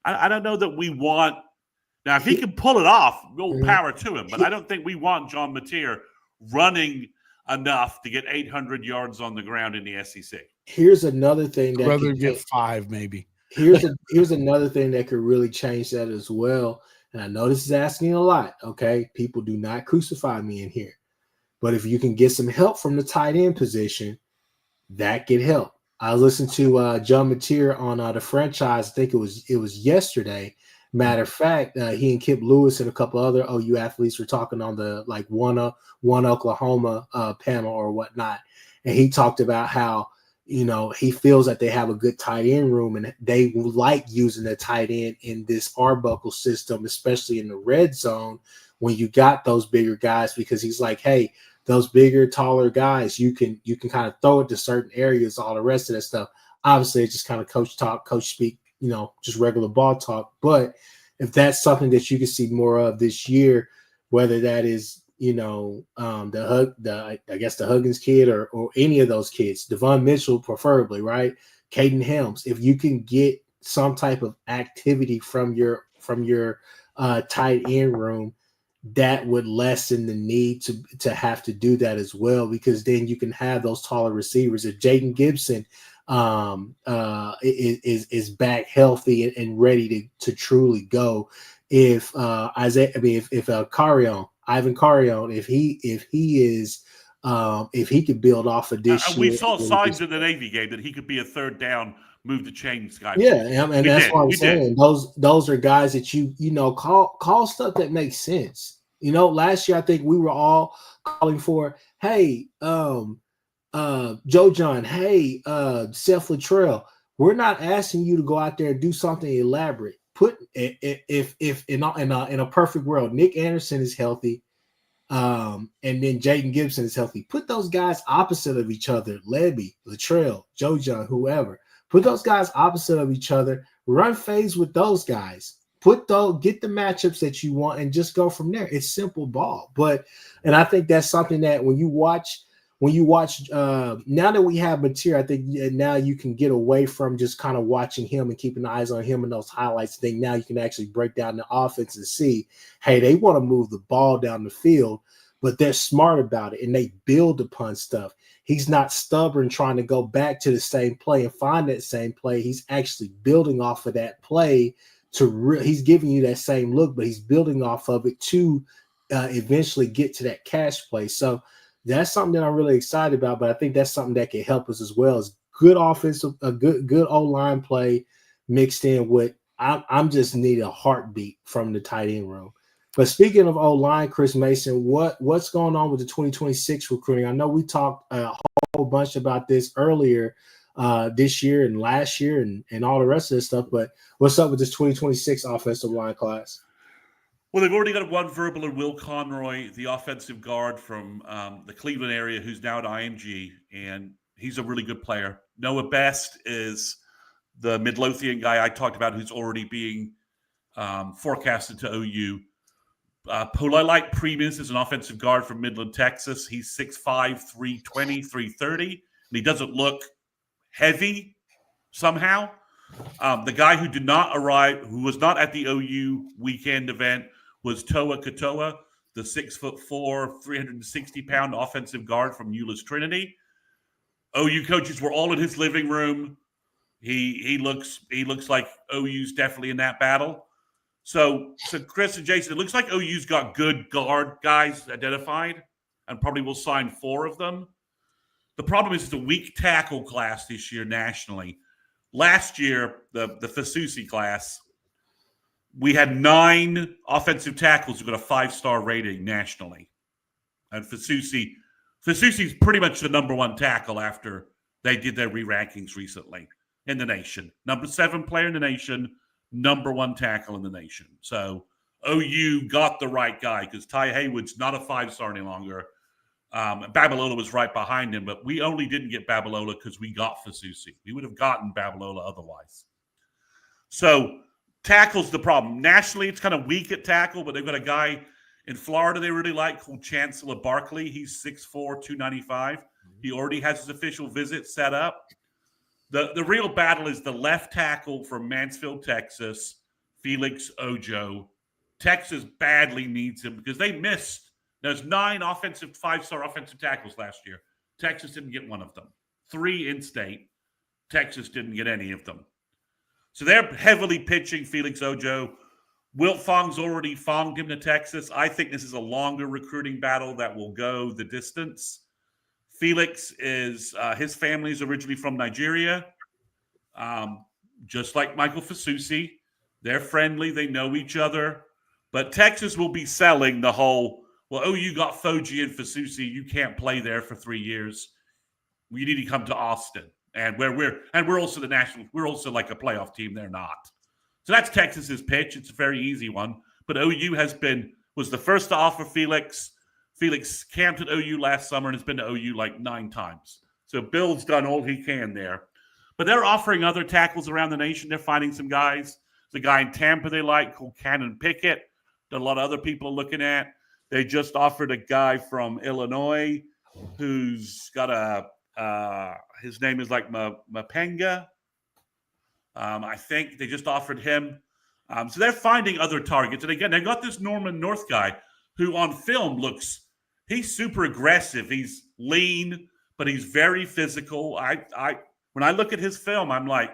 I don't know that we want – now, if he can pull it off, we'll power to him. But I don't think we want John Mateer running enough to get 800 yards on the ground in the SEC. Here's another thing that – I'd rather get 5 maybe. Here's another thing that could really change that as well. And I know this is asking a lot, okay? People do not crucify me in here. But if you can get some help from the tight end position, that could help. I listened to John Mateer on the franchise. I think it was yesterday. Matter of fact, he and Kip Lewis and a couple other OU athletes were talking on the one Oklahoma panel or whatnot. And he talked about how, he feels that they have a good tight end room, and they like using the tight end in this Arbuckle system, especially in the red zone when you got those bigger guys, because he's like, hey, those bigger, taller guys, you can kind of throw it to certain areas, all the rest of that stuff. Obviously, it's just kind of coach talk, coach speak, just regular ball talk. But if that's something that you can see more of this year, whether that is, the Huggins kid or any of those kids, Devon Mitchell preferably, right? Caden Helms, if you can get some type of activity from your tight end room, that would lessen the need to have to do that as well, because then you can have those taller receivers. If Jaden Gibson is back healthy and ready to truly go. If Ivan Carrion, if he could build off of this year, we saw signs in the Navy game that he could be a third down, move the chains guy. Yeah, and that's what I'm saying. Those are guys that you call stuff that makes sense. Last year I think we were all calling for, hey, Joe John, hey, Seth Luttrell. We're not asking you to go out there and do something elaborate. Put if in a perfect world, Nick Anderson is healthy, and then Jaden Gibson is healthy. Put those guys opposite of each other. Lebby, Luttrell, Joe John, whoever. Put those guys opposite of each other. Run phase with those guys. Get the matchups that you want and just go from there. It's simple ball. And I think that's something that when you watch, now that we have material, I think now you can get away from just kind of watching him and keeping eyes on him and those highlights. I think now you can actually break down the offense and see, hey, they want to move the ball down the field, but they're smart about it and they build upon stuff. He's not stubborn trying to go back to the same play and find that same play. He's actually building off of that play he's giving you that same look, but he's building off of it to eventually get to that cash play. So that's something that I'm really excited about, but I think that's something that can help us as well as good offensive, a good O-line play mixed in with I'm just need a heartbeat from the tight end room. But speaking of O-line, Chris Mason, what's going on with the 2026 recruiting? I know we talked a whole bunch about this earlier this year and last year and all the rest of this stuff, but what's up with this 2026 offensive line class? Well, they've already got one verbal in Will Conroy, the offensive guard from the Cleveland area who's now at IMG, and he's a really good player. Noah Best is the Midlothian guy I talked about who's already being forecasted to OU. Polite Primus is an offensive guard from Midland, Texas. He's 6'5", 320, 330, and he doesn't look heavy somehow. The guy who did not arrive, who was not at the OU weekend event, was Toa Katoa, the 6'4", 360-pound offensive guard from Euless Trinity. OU coaches were all in his living room. He looks like OU's definitely in that battle. So Chris and Jason, it looks like OU's got good guard guys identified and probably will sign 4 of them. The problem is it's a weak tackle class this year nationally. Last year, the Fasusi class, we had 9 offensive tackles who got a 5-star rating nationally. And Fasusi's pretty much the number 1 tackle after they did their re-rankings recently in the nation. Number 7 player in the nation, number 1 tackle in the nation. So OU got the right guy because Ty Haywood's not a 5-star any longer. Babalola was right behind him, but we only didn't get Babalola because we got Fasusi. We would have gotten Babalola otherwise. So tackle's the problem. Nationally, it's kind of weak at tackle, but they've got a guy in Florida they really like called Chancellor Barkley. He's 6'4", 295. He already has his official visit set up. The real battle is the left tackle from Mansfield, Texas, Felix Ojo. Texas badly needs him because they missed. There's 9 offensive 5-star offensive tackles last year. Texas didn't get one of them. 3 in-state. Texas didn't get any of them. So they're heavily pitching Felix Ojo. Wilt Fong's already fonged him to Texas. I think this is a longer recruiting battle that will go the distance. Felix is his family is originally from Nigeria, just like Michael Fasusi. They're friendly. They know each other. But Texas will be selling the whole, well, OU got Foji and Fasusi. You can't play there for 3 years. You need to come to Austin. And we're also the national, we're also like a playoff team. They're not. So that's Texas's pitch. It's a very easy one. But OU was the first to offer Felix. Felix camped at OU last summer and has been to OU like 9 times. So Bill's done all he can there. But they're offering other tackles around the nation. They're finding some guys. There's a guy in Tampa they like called Cannon Pickett that a lot of other people are looking at. They just offered a guy from Illinois who's got his name is like Mapenga. I think they just offered him. So they're finding other targets. And again, they got this Norman North guy who on film he's super aggressive. He's lean, but he's very physical. When I look at his film, I'm like,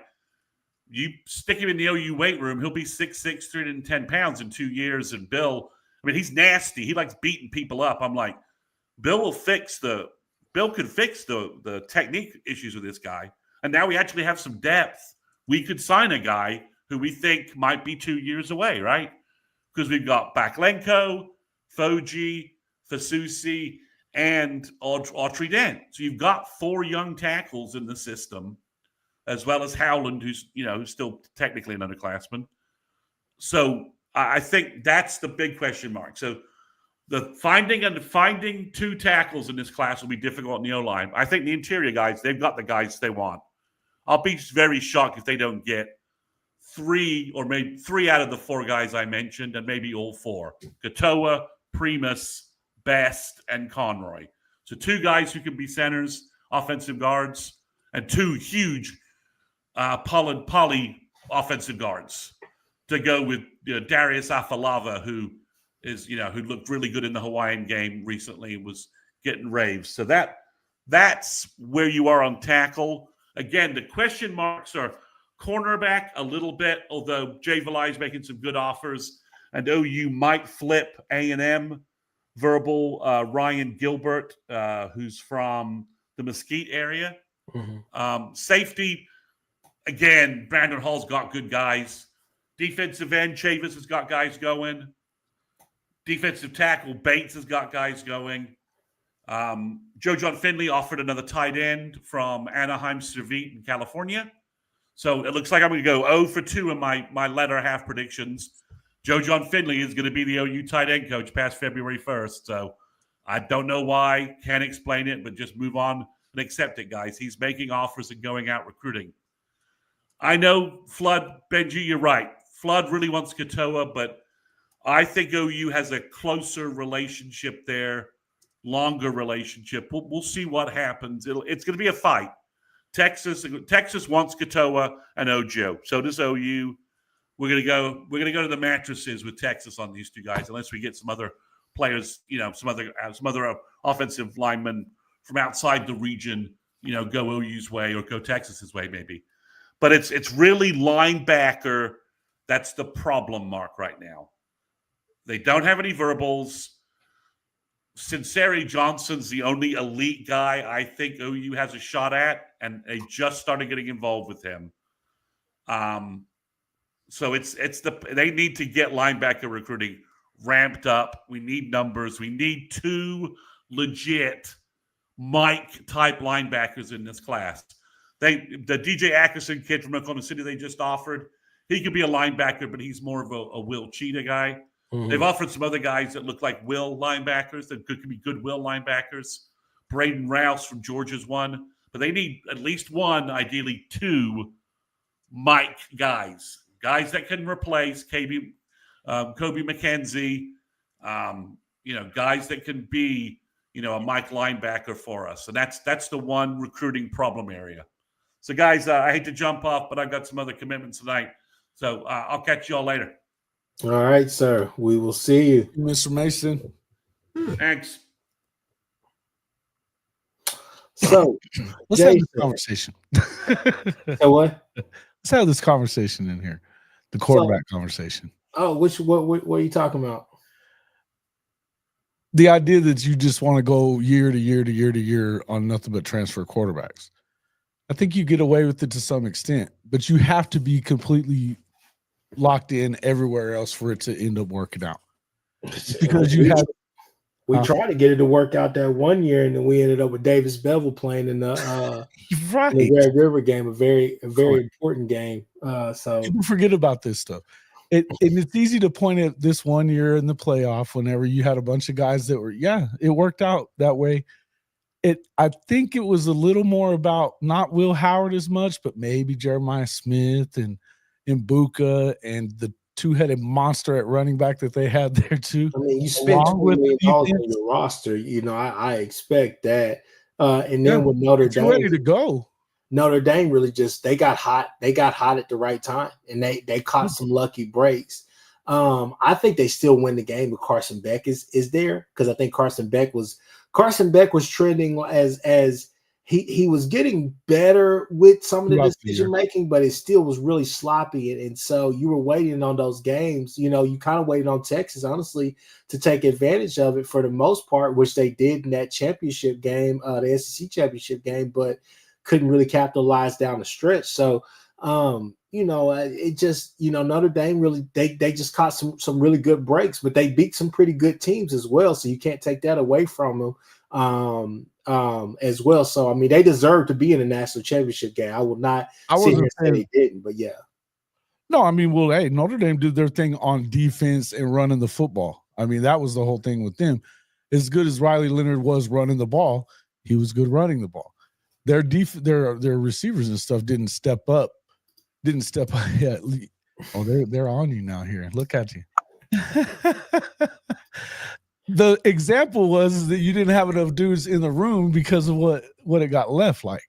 you stick him in the OU weight room, he'll be 6'6", 310 pounds in 2 years. And Bill, I mean, he's nasty. He likes beating people up. I'm like, Bill could fix the technique issues with this guy. And now we actually have some depth. We could sign a guy who we think might be 2 years away, right? Because we've got Baklenko, Foji, Fasusi, and Autry Dent. So you've got 4 young tackles in the system, as well as Howland, who's still technically an underclassman. So I think that's the big question mark. So the finding 2 tackles in this class will be difficult in the O-line. I think the interior guys, they've got the guys they want. I'll be very shocked if they don't get 3 or maybe 3 out of the 4 guys I mentioned, and maybe all 4. Katoa, Primus, Best, and Conroy. So 2 guys who can be centers, offensive guards, and 2 huge poly offensive guards to go with Darius Afalava, who looked really good in the Hawaiian game recently, was getting raves. So that's where you are on tackle. Again, the question marks are cornerback a little bit, although Jay Valai is making some good offers, and OU might flip A&M verbal Ryan Gilbert, who's from the Mesquite area. Mm-hmm. Safety, again, Brandon Hall's got good guys. Defensive end, Chavis has got guys going. Defensive tackle, Bates has got guys going. Joe John Finley offered another tight end from Anaheim Cervite in California. So it looks like I'm going to go 0 for 2 in my latter half predictions. Joe John Finley is going to be the OU tight end coach past February 1st. So I don't know why, can't explain it, but just move on and accept it, guys. He's making offers and going out recruiting. I know, Flood, Benji, you're right. Flood really wants Katoa, but I think OU has a closer relationship there, longer relationship. We'll see what happens. It's going to be a fight. Texas wants Katoa and Ojo. So does OU. We're gonna go to the mattresses with Texas on these 2 guys, unless we get some other players, some other offensive linemen from outside the region, go OU's way or go Texas's way maybe. But it's really linebacker that's the problem mark right now. They don't have any verbals. Sinceri Johnson's the only elite guy I think OU has a shot at, and they just started getting involved with him. So they need to get linebacker recruiting ramped up. We need numbers. We need 2 legit Mike-type linebackers in this class. The DJ Ackerson kid from Oklahoma City they just offered, he could be a linebacker, but he's more of a Will Cheetah guy. Mm-hmm. They've offered some other guys that look like Will linebackers that could be good Will linebackers. Braden Rouse from Georgia's one, but they need at least 1, ideally 2 Mike guys that can replace Kobe McKenzie, guys that can be, a Mike linebacker for us. And that's the one recruiting problem area. So, guys, I hate to jump off, but I've got some other commitments tonight. So I'll catch you all later. All right, sir. We will see you. Mr. Mason. Thanks. So let's have this conversation. So what? Let's have this conversation in here. The quarterback conversation. Oh, what are you talking about? The idea that you just want to go year to year to year to year on nothing but transfer quarterbacks. I think you get away with it to some extent, but you have to be completely locked in everywhere else for it to end up working out. Because we tried to get it to work out that one year, and then we ended up with Davis Bevel playing in the right. in the Red River game, a very important game. So people forget about this stuff. And it's easy to point at this one year in the playoff whenever you had a bunch of guys that were, it worked out that way. I think it was a little more about not Will Howard as much, but maybe Jeremiah Smith and Mbuka and the 2-headed monster at running back that they had there too. I mean, you spent $20 million on your roster. I expect that. And then with Notre Dame, ready to go. Notre Dame really they got hot. They got hot at the right time, and they caught some lucky breaks. I think they still win the game if Carson Beck is there, because I think Carson Beck was trending as he was getting better with some of the Throughout the decision making, but it still was really sloppy. And so you were waiting on those games. You know, you kind of waited on Texas, honestly, to take advantage of it for the most part, which they did in that championship game, the SEC championship game, but couldn't really capitalize down the stretch. So, you know, it just, you know, Notre Dame really, they just caught some really good breaks, but they beat some pretty good teams as well. So you can't take that away from them. As well. So I mean, they deserve to be in the national championship game. I will not sit here and say they didn't, but yeah. No, I mean, well, hey, Notre Dame did their thing on defense and running the football. I mean, that was the whole thing with them. As good as Riley Leonard was running the ball, he was good running the ball. Their receivers and stuff didn't step up yet. Oh, they're on you now here. Look at you. The example was that you didn't have enough dudes in the room because of what it got left like.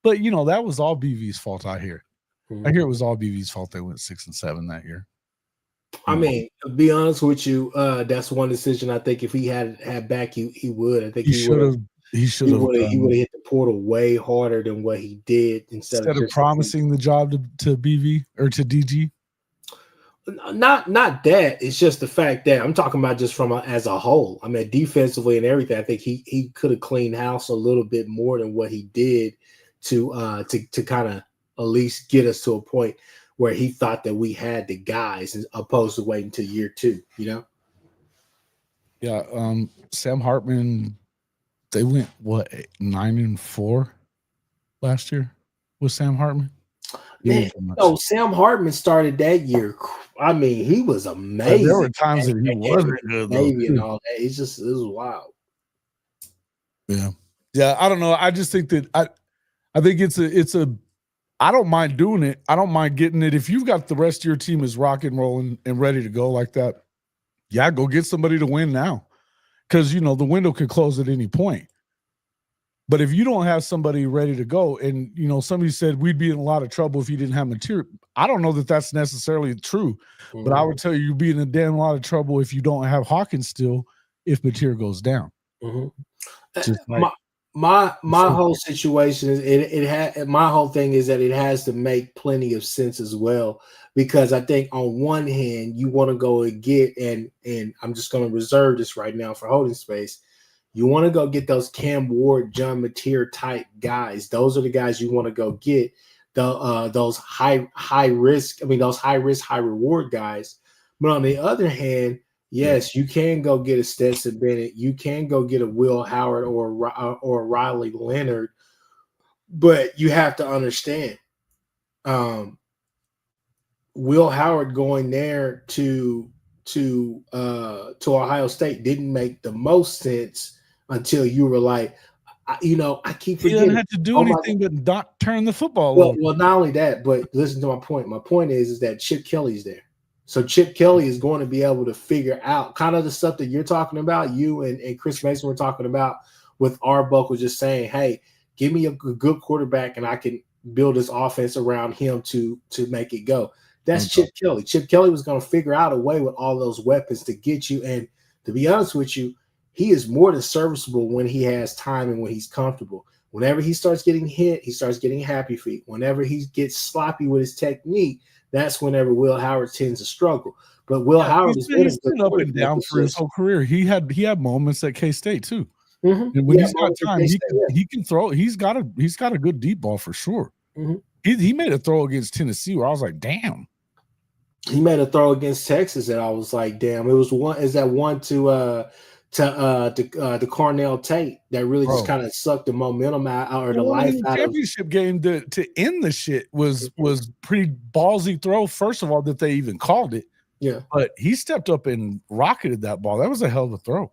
But, you know, that was all BV's fault, I hear. Mm-hmm. I hear it was all BV's fault they went 6-7 that year. I mean, to be honest with you, that's one decision I think if he had back, he would. I think he should have. He would have hit the portal way harder than what he did instead of promising the job to BV or to DG. Not that. It's just the fact that I'm talking about just from as a whole. I mean, defensively and everything. I think he could have cleaned house a little bit more than what he did to kind of at least get us to a point where he thought that we had the guys as opposed to waiting till year 2. You know. Yeah. Sam Hartman. They went 9-4 last year with Sam Hartman. Man, Sam Hartman started that year. I mean, he was amazing. There were times that he wasn't good, though. And all that. It was wild. Yeah. I don't know. I just think that I think it's a. I don't mind doing it. I don't mind getting it. If you've got the rest of your team is rock and rolling and ready to go like that, yeah, go get somebody to win now, because you know the window could close at any point. But if you don't have somebody ready to go, and, you know, somebody said we'd be in a lot of trouble if you didn't have material. I don't know that that's necessarily true, but I would tell you you'd be in a damn lot of trouble if you don't have Hawkins still, if material goes down. Just like, my whole situation is my whole thing is that it has to make plenty of sense as well, because I think on one hand you want to go and get, and I'm just going to reserve this right now for holding space. You want to go get those Cam Ward, John Mateer type guys. Those are the guys you want to go get. Those high risk, high reward guys. But on the other hand, yes, you can go get a Stetson Bennett. You can go get a Will Howard or Riley Leonard. But you have to understand, Will Howard going there to Ohio State didn't make the most sense until you were like, I keep forgetting. He didn't have to do anything but not turn the football over. Well, not only that, but listen to my point. My point is that Chip Kelly's there. So Chip Kelly is going to be able to figure out kind of the stuff that you're talking about. You and Chris Mason were talking about with Arbuckle, just saying, hey, give me a good quarterback and I can build this offense around him to make it go. That's Chip Kelly. Chip Kelly was going to figure out a way with all those weapons to get you. And to be honest with you, he is more than serviceable when he has time and when he's comfortable. Whenever he starts getting hit, he starts getting happy feet. Whenever he gets sloppy with his technique, that's whenever Will Howard tends to struggle. But Will Howard has been up and down for his whole career. He had moments at K-State too. And when he's got time, he can throw. He's got a good deep ball for sure. He made a throw against Tennessee where I was like, damn. He made a throw against Texas and I was like, damn. It was one. Is that one to Cornell Tate that really just kind of sucked the momentum out or the life out of the championship game to end the shit was pretty ballsy throw. First of all, that they even called it. Yeah. But he stepped up and rocketed that ball. That was a hell of a throw.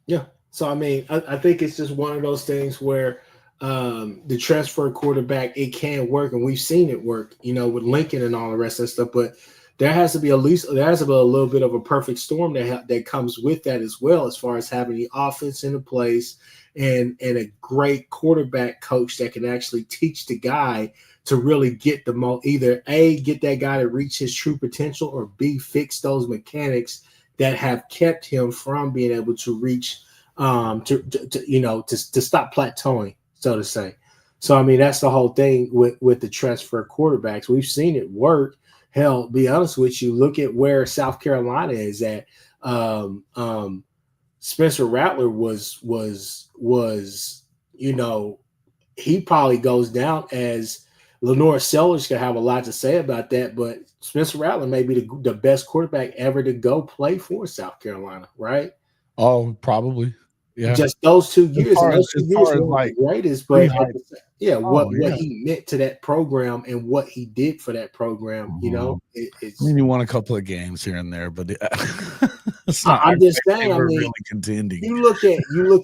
Yeah. So, I mean, I think it's just one of those things where the transfer quarterback, it can work. And we've seen it work, with Lincoln and all the rest of that stuff. But there has to be a little bit of a perfect storm that comes with that as well, as far as having the offense into place and a great quarterback coach that can actually teach the guy to really get either A, get that guy to reach his true potential, or B, fix those mechanics that have kept him from being able to reach to stop plateauing, so to say. So I mean, that's the whole thing with the transfer quarterbacks. We've seen it work. Hell, be honest with you, look at where South Carolina is at. Spencer Rattler was he probably goes down as Lenore Sellers could have a lot to say about that, but Spencer Rattler may be the best quarterback ever to go play for South Carolina, right? Oh, probably. Yeah. Just those 2 years. And those 2 years as were like the greatest, but what yeah. he meant to that program and what he did for that program, it's. I mean, he won a couple of games here and there, but it's not. I'm just saying. I mean, really contending. You look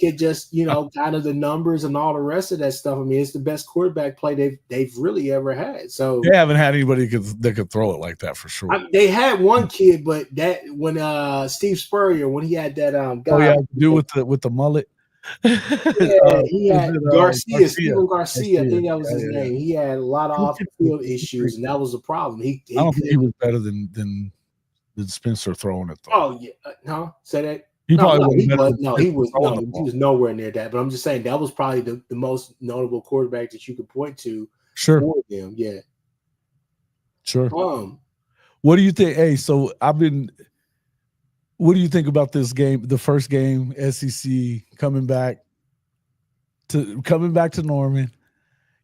at just kind of the numbers and all the rest of that stuff. I mean, it's the best quarterback play they've really ever had. So they haven't had anybody that could throw it like that for sure. They had one kid, but that when Steve Spurrier, when he had that guy, with the mullet. Yeah, he had Garcia, Steven Garcia. I think that was his name. He had a lot of off-the-field issues, and that was a problem. I don't think he was better than Spencer throwing it. Though. Oh yeah, no, say that. He probably he was nowhere near that. But I'm just saying that was probably the most notable quarterback that you could point to. Sure, for them, yeah, sure. What do you think? Hey, so what do you think about this game? The first game, SEC coming back to Norman.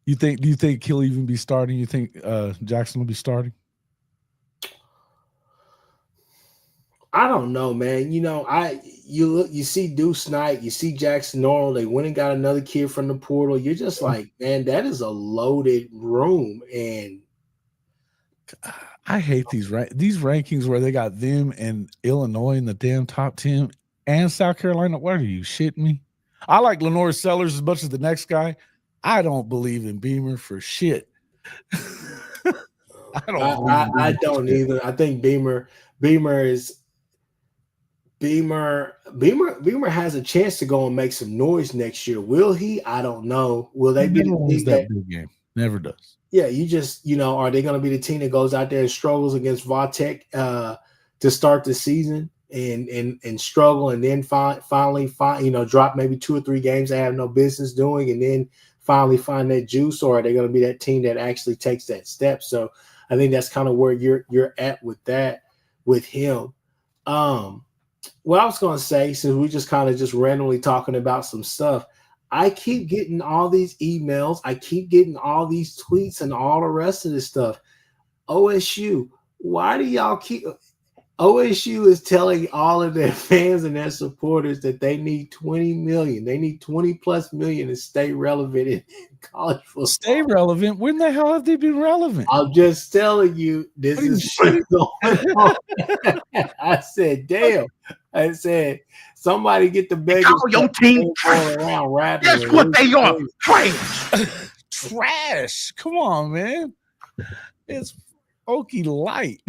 Do you think he'll even be starting? You think Jackson will be starting? I don't know, man. You see Deuce Knight, you see Jackson Norrell. They went and got another kid from the portal. You're just like, man, that is a loaded room. And I hate these rankings where they got them and Illinois in the damn top 10 and South Carolina. What are you shitting me? I like Lenore Sellers as much as the next guy. I don't believe in Beamer for shit. I don't either. I think Beamer has a chance to go and make some noise next year. Will he? I don't know. Will they be that big game? Never does. Yeah, you just, are they going to be the team that goes out there and struggles against Vautech to start the season and struggle and then finally drop maybe 2 or 3 games they have no business doing and then finally find that juice, or are they going to be that team that actually takes that step? So I think that's kind of where you're at with that with him. What I was going to say, since we just kind of just randomly talking about some stuff, I keep getting all these emails. I keep getting all these tweets and all the rest of this stuff. OSU, why do y'all keep – OSU is telling all of their fans and their supporters that they need $20 million. They need $20+ million to stay relevant in college football. Stay relevant? When the hell have they been relevant? I'm just telling you, this is shit going on. I said, damn. I said, somebody get the beggars. Call your team around rapping. That's what they are. Trash. Trash. Come on, man. It's Okie light.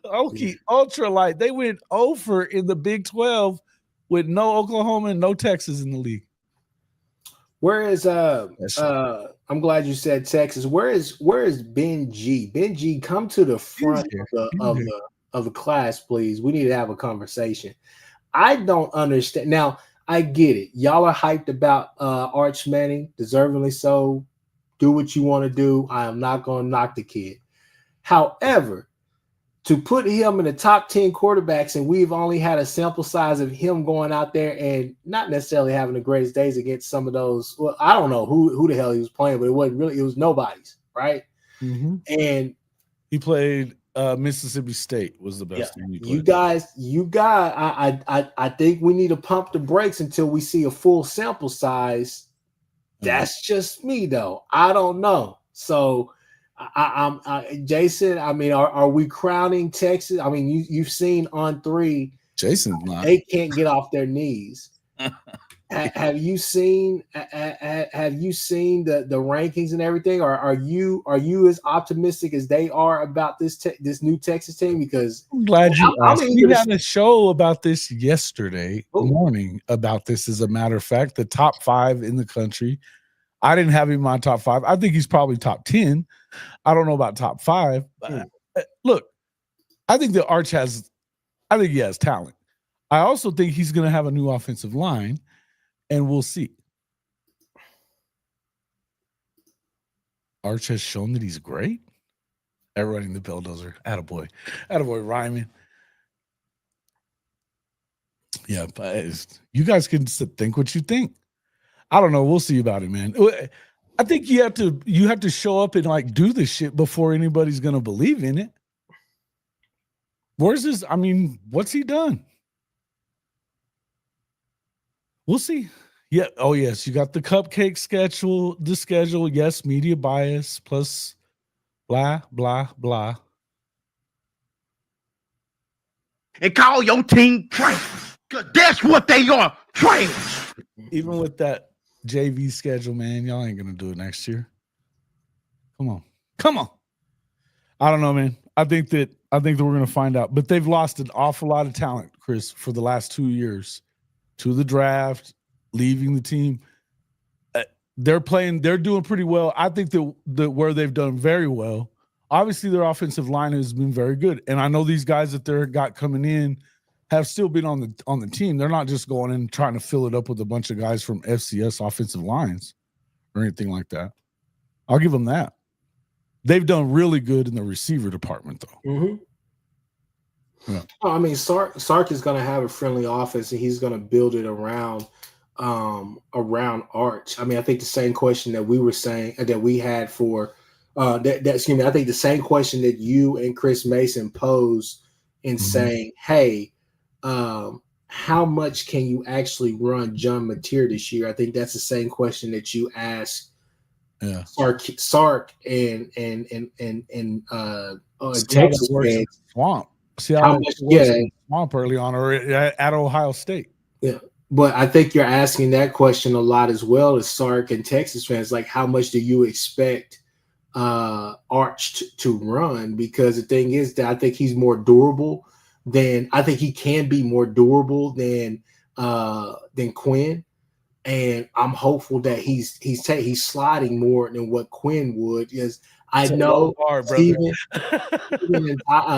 Okie ultra light. They went over in the Big 12 with no Oklahoma and no Texas in the league. Where is I'm glad you said Texas. Where is Ben G? Ben G, come to the front of the class, please. We need to have a conversation. I don't understand. Now, I get it. Y'all are hyped about Arch Manning, deservingly so. Do what you want to do. I am not going to knock the kid. However, to put him in the top 10 quarterbacks, and we've only had a sample size of him going out there and not necessarily having the greatest days against some of those. Well, I don't know who the hell he was playing, but it was nobody's, right? Mm-hmm. And he played Mississippi State was the best team. I think we need to pump the brakes until we see a full sample size. That's just me, though. I don't know. So Jason, I mean, are we crowning Texas? I mean, you've seen on 3. Jason's not. They can't get off their knees. Have you seen the rankings and everything? Or are you as optimistic as they are about this new Texas team? Because I'm glad you asked. We had a show about this yesterday morning about this. As a matter of fact, the top 5 in the country. I didn't have him in my top 5. I think he's probably top 10. I don't know about top 5. Look, I think he has talent. I also think he's going to have a new offensive line, and we'll see. Arch has shown that he's great at running the bulldozer. Attaboy. Attaboy, Ryman. Yeah, but you guys can think what you think. I don't know. We'll see about it, man. I think you have to show up and like do this shit before anybody's going to believe in it. Where's this? I mean, what's he done? We'll see. Yeah. Oh, yes. You got the cupcake schedule, the schedule. Yes. Media bias plus blah, blah, blah. And call your team trash. Because that's what they are. Trash. Even with that JV schedule, man, y'all ain't going to do it next year. Come on. Come on. I don't know, man. I think that we're going to find out. But they've lost an awful lot of talent, Chris, for the last 2 years. To the draft, leaving the team. They're doing pretty well. I think that where they've done very well, obviously their offensive line has been very good. And I know these guys that they're got coming in have still been on the team. They're not just going in trying to fill it up with a bunch of guys from FCS offensive lines or anything like that. I'll give them that. They've done really good in the receiver department, though. Mm-hmm. Yeah. I mean, Sark is going to have a friendly offense, and he's going to build it around Arch. I mean, I think the same question that we were saying that we had for excuse me. I think the same question that you and Chris Mason posed in saying, "Hey, how much can you actually run John Mateer this year?" I think that's the same question that you asked. Yeah, Sark and Texas fans. Swamp. See how much Swamp early on, or at Ohio State. Yeah, but I think you're asking that question a lot as well as Sark and Texas fans. Like, how much do you expect Arch to run? Because the thing is that I think he's more durable than I think he can be more durable than Quinn. And I'm hopeful that he's sliding more than what Quinn would. Because I know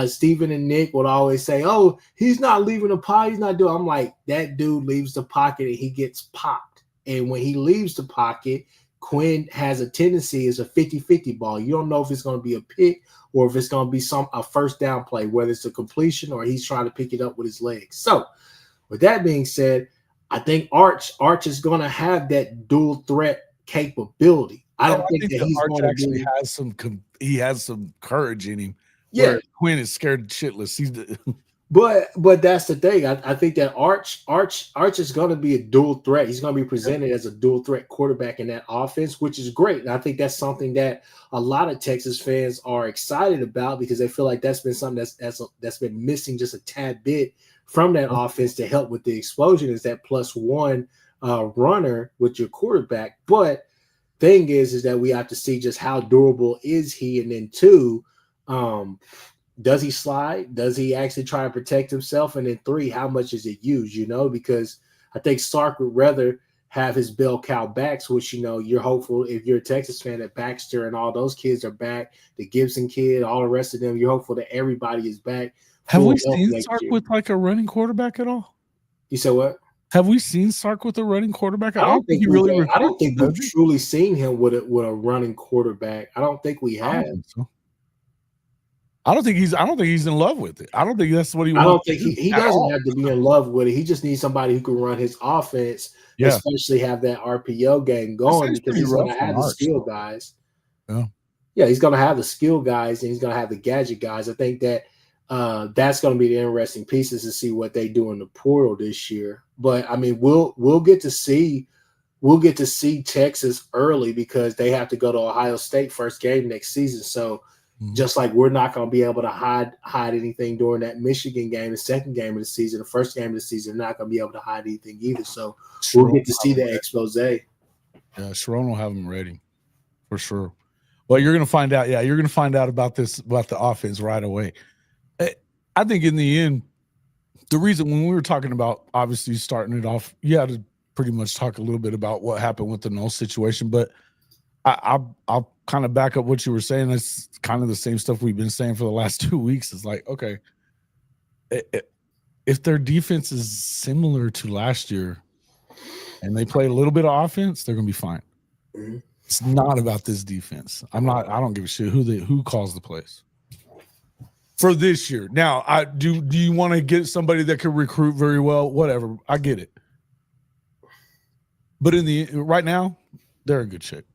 Steven and Nick would always say, "Oh, he's not leaving the pocket. He's not doing." I'm like, that dude leaves the pocket and he gets popped. And when he leaves the pocket, Quinn has a tendency is a 50-50 ball. You don't know if it's going to be a pick or if it's going to be a first down play, whether it's a completion or he's trying to pick it up with his legs. So, with that being said, I think Arch is going to have that dual threat capability. I don't think that he's going to actually has some courage in him. Yeah, Quinn is scared shitless. But that's the thing. I think that Arch is going to be a dual threat. He's going to be presented as a dual threat quarterback in that offense, which is great. And I think that's something that a lot of Texas fans are excited about because they feel like that's been something that's been missing just a tad bit from that offense to help with the explosion is that +1 runner with your quarterback. But thing is that we have to see just how durable is he, and then 2, does he slide? Does he actually try to protect himself? And then 3, how much is it used? Because I think Sark would rather have his bell cow backs, which you're hopeful if you're a Texas fan that Baxter and all those kids are back, the Gibson kid, all the rest of them. You're hopeful that everybody is back. Have we seen Sark with like a running quarterback at all? You said what? Have we seen Sark with a running quarterback? I don't think we've truly seen him with a running quarterback. I don't think we have. I don't think he's in love with it. I don't think that's what he wants. I don't think he doesn't have to be in love with it. He just needs somebody who can run his offense, especially have that RPO game going because he's going to have the skill guys. Yeah, he's going to have the skill guys and he's going to have the gadget guys. I think that that's going to be the interesting pieces to see what they do in the portal this year. But I mean, we'll get to see Texas early because they have to go to Ohio State first game next season. So just like we're not going to be able to hide anything during that Michigan game, the second game of the season, the first game of the season, not going to be able to hide anything either. So we'll get to see the expose. Yeah, Sharon will have them ready for sure. Well, you're going to find out. Yeah, you're going to find out about the offense right away. I think in the end, the reason when we were talking about obviously starting it off, you had to pretty much talk a little bit about what happened with the Knowles situation, but I'll kind of back up what you were saying. It's kind of the same stuff we've been saying for the last 2 weeks. It's like, okay, if their defense is similar to last year and they play a little bit of offense, they're going to be fine. Mhm. It's not about this defense. I don't give a shit who calls the plays for this year. Now, do you want to get somebody that can recruit very well? Whatever. I get it. But right now, they're in good shape.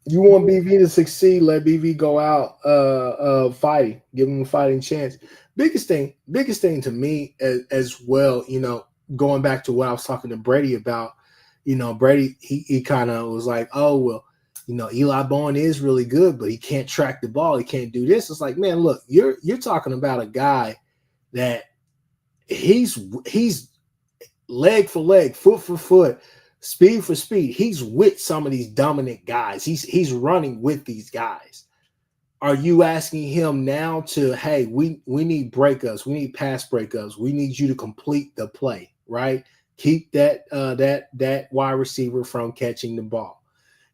You want BV to succeed, let BV go out fighting, give him a fighting chance. Biggest thing to me as well, going back to what I was talking to Brady about, Brady, he kind of was like, oh, well, Eli Bowen is really good, but he can't track the ball. He can't do this. It's like, man, look, you're talking about a guy that he's leg for leg, foot for foot, speed for speed. He's with some of these dominant guys. He's running with these guys. Are you asking him now to, hey, we need breakups, we need pass breakups, we need you to complete the play, right? Keep that wide receiver from catching the ball.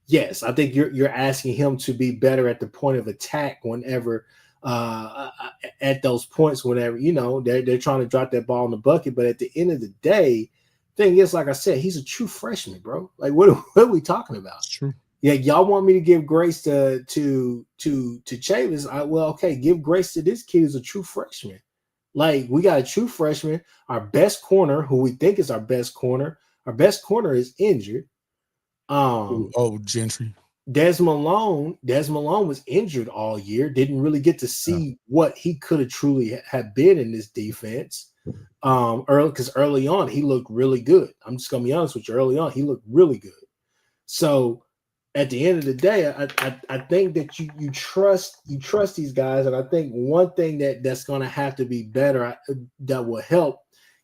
Yes, I think you're asking him to be better at the point of attack whenever at those points, whenever they're trying to drop that ball in the bucket. But at the end of the day, thing is, like I said, he's a true freshman, bro. Like, what are we talking about? It's true. Yeah, y'all want me to give grace to Chavis? Well, okay, give grace to this kid who's a true freshman. Like, we got a true freshman, our best corner, who we think is our best corner. Our best corner is injured. Gentry. Des Malone was injured all year. Didn't really get to see what he could have truly have been in this defense. Early on he looked really good. I'm just gonna be honest with you. Early on he looked really good. So at the end of the day, I think that you trust these guys, and I think one thing that's gonna have to be better that will help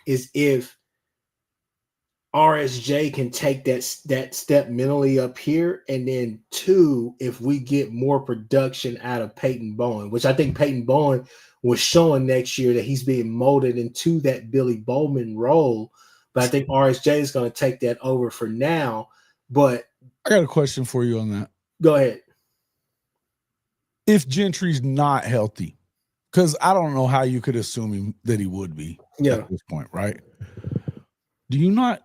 is if RSJ can take that step mentally up here, and then two, if we get more production out of Peyton Bowen, which I think Peyton Bowen was showing next year that he's being molded into that Billy Bowman role. But I think RSJ is going to take that over for now. But I got a question for you on that. Go ahead. If Gentry's not healthy, because I don't know how you could assume that he would be at this point, right? Do you not?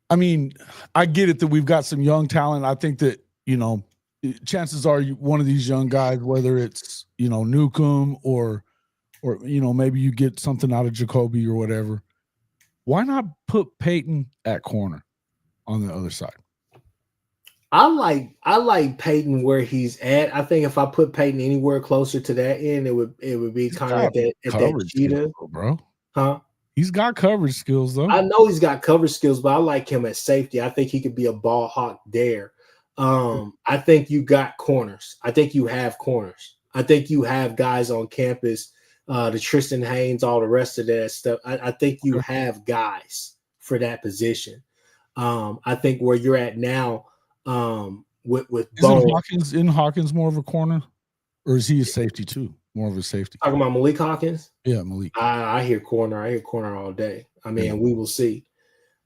I mean, I get it that we've got some young talent. I think that, chances are one of these young guys, whether it's, Newcomb or maybe you get something out of Jacoby or whatever. Why not put Peyton at corner on the other side? I like Peyton where he's at. I think if I put Peyton anywhere closer to that end, it would be kind of at that cheetah, bro. Huh? He's got coverage skills, though. I know he's got coverage skills, but I like him at safety. I think he could be a ball hawk there. I think you got corners. I think you have corners. I think you have guys on campus, the Tristan Haynes, all the rest of that stuff. I think you have guys for that position. I think where you're at now, with Isn't Hawkins more of a corner, or is he a safety too? More of a safety. Talking about Malik Hawkins? Yeah, Malik. I hear corner. I hear corner all day. I mean, we will see.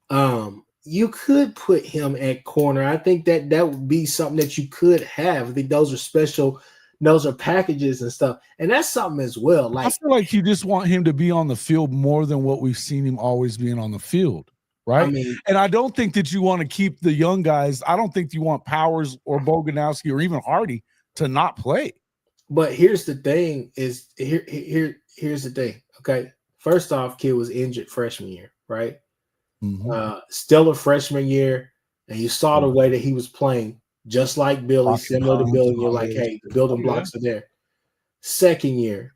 You could put him at corner. I think that would be something that you could have. I think those are special. Those are packages and stuff. And that's something as well. Like, I feel like you just want him to be on the field more than what we've seen him always being on the field. Right. I mean, and I don't think that you want to keep the young guys. I don't think you want Powers or Boganowski or even Hardy to not play. But here's the thing here's the thing. Okay. First off, kid was injured freshman year, right? Mm-hmm. Stellar freshman year. And you saw the way that he was playing, just like Billy, similar to Billy. You're like, hey, the building blocks are there. Second year,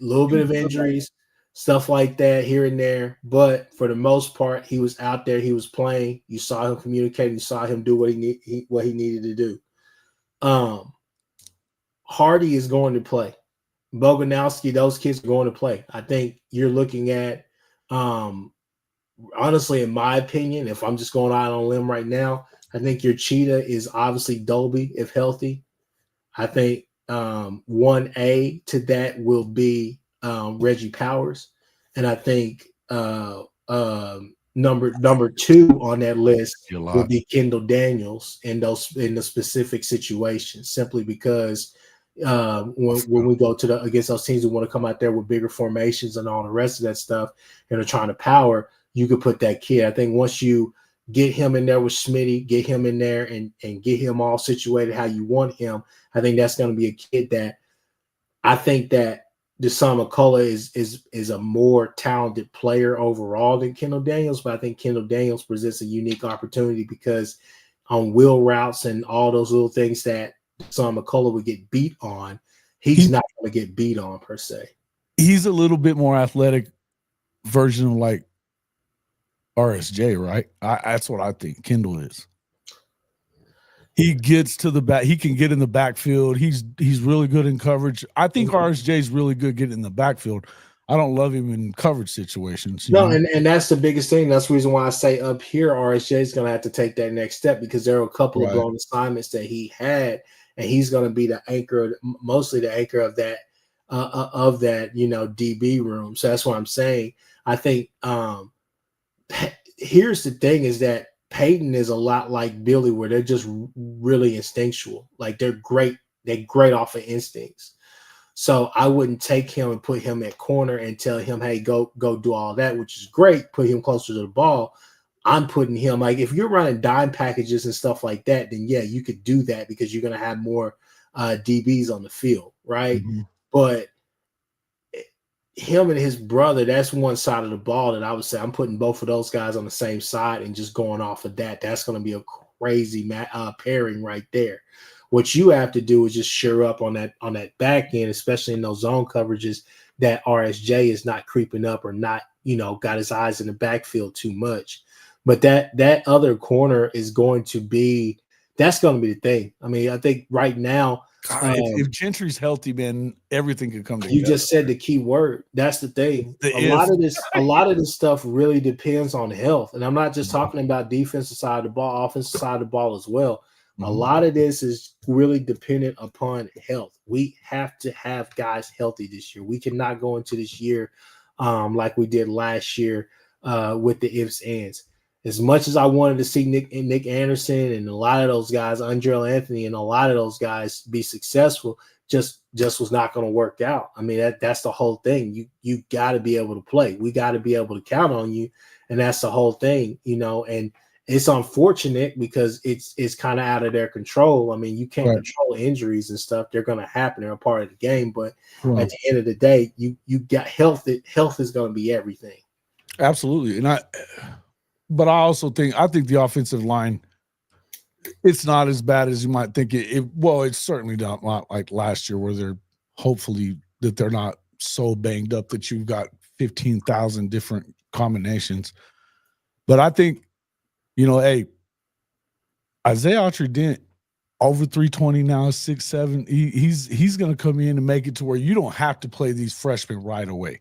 a little bit of injuries, stuff like that here and there. But for the most part, he was out there. He was playing. You saw him communicate. You saw him do what he needed to do. Hardy is going to play. Boganowski, those kids are going to play. I think you're looking at, honestly, in my opinion, if I'm just going out on a limb right now, I think your cheetah is obviously Dolby, if healthy. I think 1A to that will be Reggie Powers. And I think number two on that list would be Kendall Daniels in the specific situations, simply because when we go to against those teams who want to come out there with bigger formations and all the rest of that stuff and are trying to power, you could put that kid. I think once you get him in there with Smitty, get him in there and get him all situated how you want him, I think that's going to be a kid that I think that Deshaun McCullough is a more talented player overall than Kendall Daniels, but I think Kendall Daniels presents a unique opportunity because on wheel routes and all those little things that Deshaun McCullough would get beat on, he's not going to get beat on per se. He's a little bit more athletic version of like RSJ, right? That's what I think Kendall is. He gets to the back. He can get in the backfield. He's really good in coverage. I think RSJ is really good getting in the backfield. I don't love him in coverage situations. No, and that's the biggest thing. That's the reason why I say up here, RSJ is going to have to take that next step because there are a couple of blown assignments that he had, and he's going to be the anchor, mostly the anchor of that, DB room. So that's what I'm saying. I think here's the thing: is that Peyton is a lot like Billy, where they're just really instinctual. Like they're great off of instincts. So I wouldn't take him and put him at corner and tell him, hey, go do all that, which is great. Put him closer to the ball. I'm putting him like if you're running dime packages and stuff like that, then yeah, you could do that because you're going to have more DBs on the field, right? Mm-hmm. But him and his brother, that's one side of the ball that I would say I'm putting both of those guys on the same side and just going off of that. That's going to be a crazy pairing right there. What you have to do is just shore up on that back end, especially in those zone coverages, that RSJ is not creeping up or not, got his eyes in the backfield too much. But that other corner is going to be the thing. I mean, I think right now, if Gentry's healthy, man, everything could come together. You just said the key word. That's the thing. A lot of this stuff really depends on health. And I'm not just talking about defensive side of the ball, offensive side of the ball as well. Mm-hmm. A lot of this is really dependent upon health. We have to have guys healthy this year. We cannot go into this year like we did last year with the ifs, ands. As much as I wanted to see Nick Anderson and a lot of those guys, Andrell Anthony and a lot of those guys be successful, just was not going to work out. I mean, that's the whole thing. You got to be able to play. We got to be able to count on you, and that's the whole thing, and it's unfortunate because it's kind of out of their control. I mean, you can't control injuries and stuff. They're going to happen. They're a part of the game. But at the end of the day, you got health. Health is going to be everything. Absolutely. But I also think the offensive line, it's not as bad as you might think it's certainly not like last year where they're hopefully that they're not so banged up that you've got 15,000 different combinations. But I think, hey, Isaiah Autry-Dent over 320 now, 6'7". He's going to come in and make it to where you don't have to play these freshmen right away.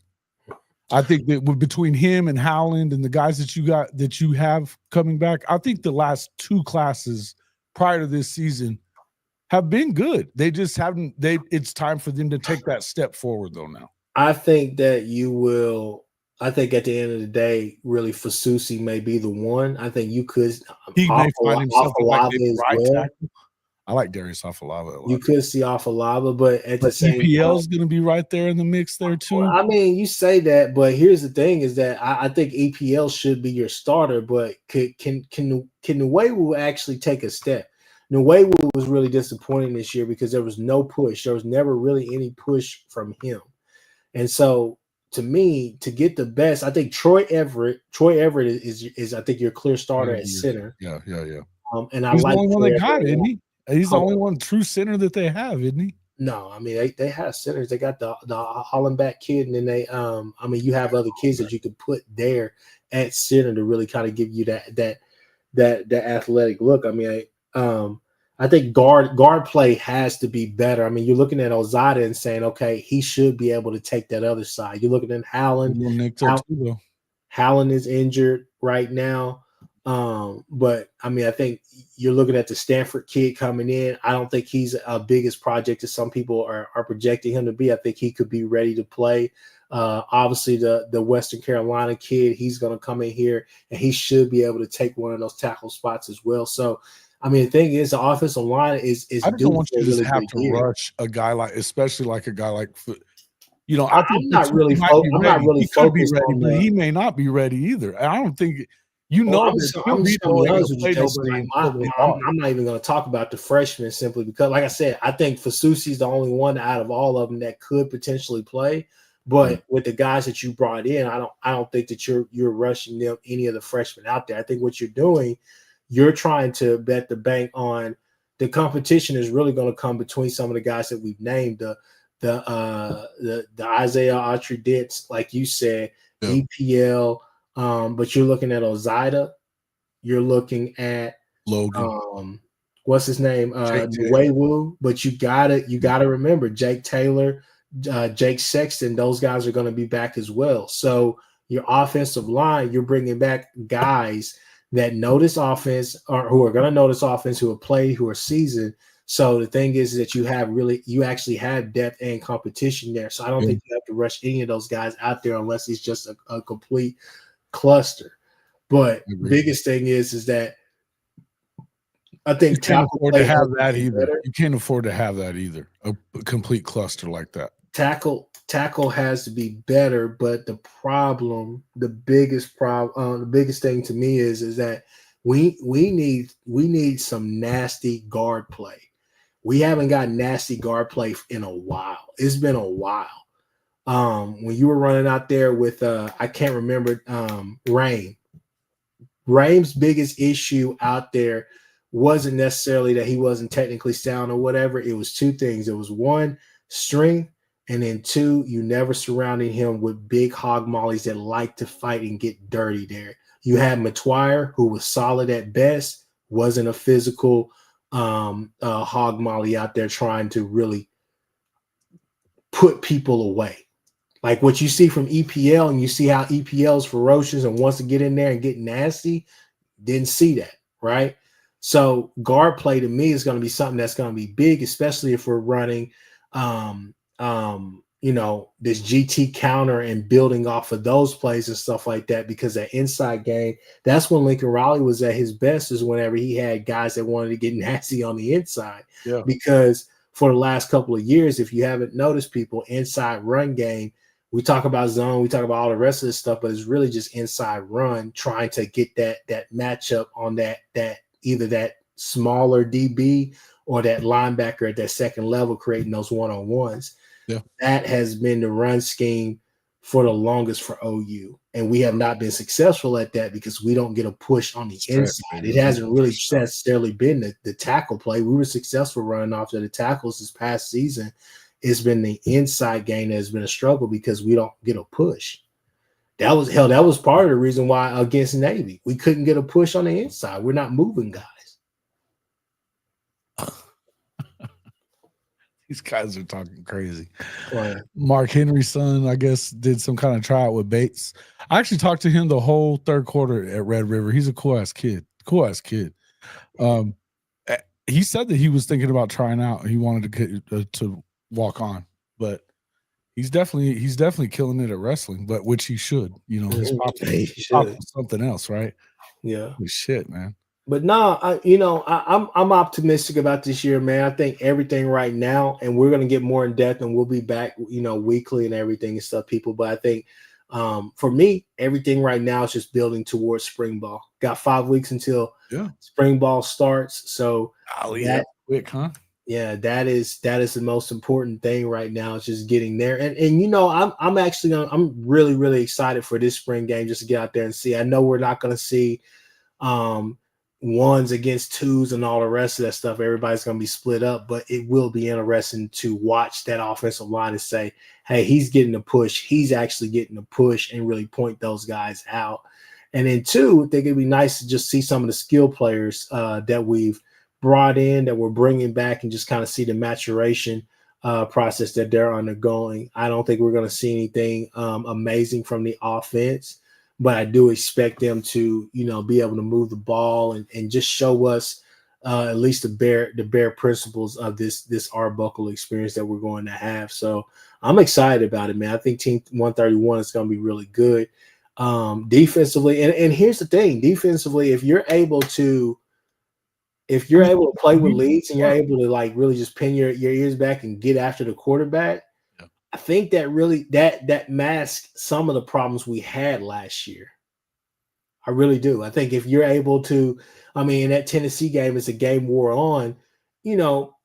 I think that between him and Howland and the guys that you have coming back, I think the last two classes prior to this season have been good. They just haven't. It's time for them to take that step forward, though. Now, I think that you will. I think at the end of the day, really, Fasusi may be the one. I think you could. He may find himself like right tackle. I like Darius Afalava a lot. You could see Afalava, but at the same time, EPL is going to be right there in the mix there too. Well, I mean, you say that, but here's the thing: is that I think EPL should be your starter, but can Nwewu actually take a step? Nwewu was really disappointing this year because there was no push. There was never really any push from him, and so to me, to get the best, I think Troy Everett is I think your clear starter at center. Yeah. And he's the only one that got it, isn't he? He's the only one true center that they have, isn't he? No, I mean they have centers. They got the Hollenbeck kid, and then they you have other kids that you could put there at center to really kind of give you that athletic look. I mean, I think guard play has to be better. I mean, you're looking at Ozada and saying, okay, he should be able to take that other side. You're looking at Howland. Howland is injured right now. But I mean, I think you're looking at the Stanford kid coming in. I don't think he's a biggest project as some people are projecting him to be. I think he could be ready to play. Obviously the Western Carolina kid, he's going to come in here and he should be able to take one of those tackle spots as well. So I mean, the thing is, the offensive line is I just due don't want for you a to just really have good to year. rush a guy like, especially like a guy like, I'm not really He focused might be ready, on but the. he may not be ready either. I don't think Well, that he'll I'm be just there gonna be ain't honest gonna with you, play Jason. nobody Like until they are. I'm not even gonna talk about the freshmen simply because, like I said, I think Fasusi's the only one out of all of them that could potentially play. But with the guys that you brought in, I don't think that you're rushing them any of the freshmen out there. I think what you're doing, you're trying to bet the bank on the competition is really going to come between some of the guys that we've named, the Isaiah Autry-Dents, like you said, Yeah. EPL. But you're looking at Ozida, you're looking at Logan. What's his name? Waywu. But you gotta remember Jake Taylor, Jake Sexton, those guys are going to be back as well. So your offensive line, you're bringing back guys that know this offense or who are going to know this offense, who have played, who are seasoned. So the thing is that you actually have depth and competition there. So I don't think you have to rush any of those guys out there unless it's just a complete cluster. But biggest thing is that I think you can't afford to have that either. You can't afford to have that either. A complete cluster like that. Tackle has to be better, but the biggest thing to me is that we need some nasty guard play. We haven't got nasty guard play in a while. It's been a while. When you were running out there with I can't remember Rain. Raim's biggest issue out there wasn't necessarily that he wasn't technically sound or whatever. It was two things. It was one, strength, and then two, you never surrounded him with big hog mollies that like to fight and get dirty there. You had Matwire, who was solid at best, wasn't a physical hog molly out there trying to really put people away. Like what you see from EPL, and you see how EPL is ferocious and wants to get in there and get nasty. Didn't see that, right? So guard play to me is going to be something that's going to be big, especially if we're running, this GT counter and building off of those plays and stuff like that. Because that inside game, that's when Lincoln Riley was at his best, is whenever he had guys that wanted to get nasty on the inside. Yeah. Because for the last couple of years, if you haven't noticed, people, inside run game, we talk about zone, we talk about all the rest of this stuff, but it's really just inside run, trying to get that matchup on that either that smaller DB or that linebacker at that second level, creating those one-on-ones. Yeah. That has been the run scheme for the longest for OU. And we have not been successful at that because we don't get a push on the inside. It hasn't really necessarily been the tackle play. We were successful running off of the tackles this past season. It's been the inside game that has been a struggle because we don't get a push. That was part of the reason why against Navy, we couldn't get a push on the inside. We're not moving guys. These guys are talking crazy. Right. Mark Henry's son, I guess, did some kind of tryout with Bates. I actually talked to him the whole third quarter at Red River. He's a cool-ass kid. He said that he was thinking about trying out. He wanted to walk on, but he's definitely killing it at wrestling, but which he should. He's probably something else, right? Yeah. Shit, man. But no, I'm optimistic about this year, man. I think everything right now, and we're gonna get more in depth, and we'll be back, weekly and everything and stuff, people. But I think for me, everything right now is just building towards spring ball. Got 5 weeks until spring ball starts. So quick, huh? Yeah, that is the most important thing right now. Is just getting there, and I'm really, really excited for this spring game just to get out there and see. I know we're not gonna see ones against twos and all the rest of that stuff. Everybody's going to be split up, but it will be interesting to watch that offensive line and say, hey, he's getting a push. He's actually getting a push, and really point those guys out. And then two, I think it'd be nice to just see some of the skill players that we've brought in, that we're bringing back, and just kind of see the maturation process that they're undergoing. I don't think we're going to see anything amazing from the offense, but I do expect them to, be able to move the ball and just show us at least the bare principles of this Arbuckle experience that we're going to have. So I'm excited about it, man. I think Team 131 is going to be really good defensively. And here's the thing, defensively, if you're able to if you're able to play with leads and you're able to like really just pin your ears back and get after the quarterback, I think that really that masks some of the problems we had last year. I really do. I think if you're able to, I mean, in that Tennessee game, it's a game wore on, you know,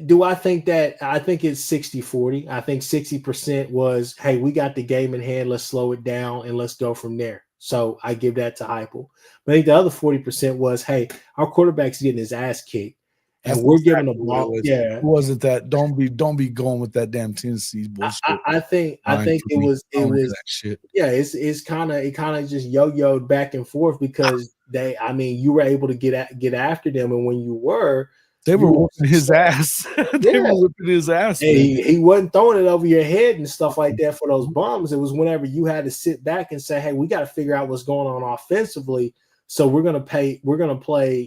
do I think that I think it's 60-40. I think 60% was, hey, we got the game in hand. Let's slow it down and let's go from there. So I give that to Heupel. But I think the other 40% was, hey, our quarterback's getting his ass kicked. And we're giving the ball. Yeah. It wasn't that. Don't be going with that damn Tennessee bullshit. I think it was that shit. Yeah, it kind of just yo-yoed back and forth because you were able to get after them, and when you were, they were whooping his ass. They were whipping his ass. He wasn't throwing it over your head and stuff like that for those bums. It was whenever you had to sit back and say, hey, we got to figure out what's going on offensively. So we're gonna play,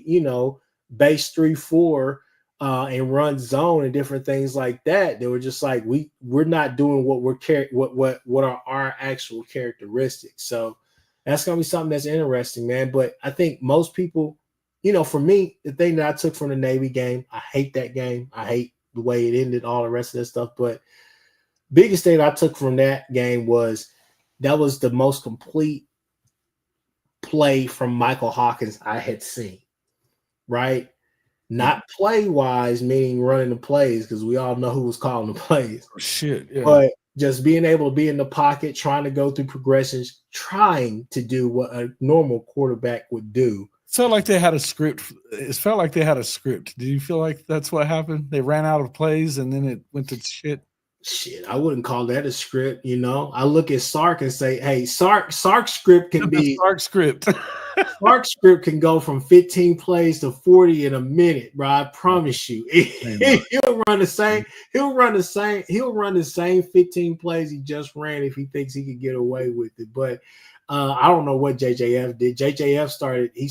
you know, base 3-4 and run zone and different things like that. They were just like, we're not doing what what are our actual characteristics. So that's gonna be something that's interesting, man. But I think most people, you know, for me, the thing that I took from the Navy game, I hate that game. I hate the way it ended, all the rest of that stuff. But biggest thing I took from that game was that was the most complete play from Michael Hawkins I had seen. Right? Not play-wise, meaning running the plays, because we all know who was calling the plays. Oh, shit, yeah. But just being able to be in the pocket, trying to go through progressions, trying to do what a normal quarterback would do. It felt like they had a script. Did you feel like that's what happened? They ran out of plays and then it went to shit. Shit, I wouldn't call that a script, you know. I look at Sark and say, hey, Sark's script can be Sark script. Sark's script can go from 15 plays to 40 in a minute, bro. I promise you. He'll run the same 15 plays he just ran if he thinks he could get away with it. But I don't know what JJF did. JJF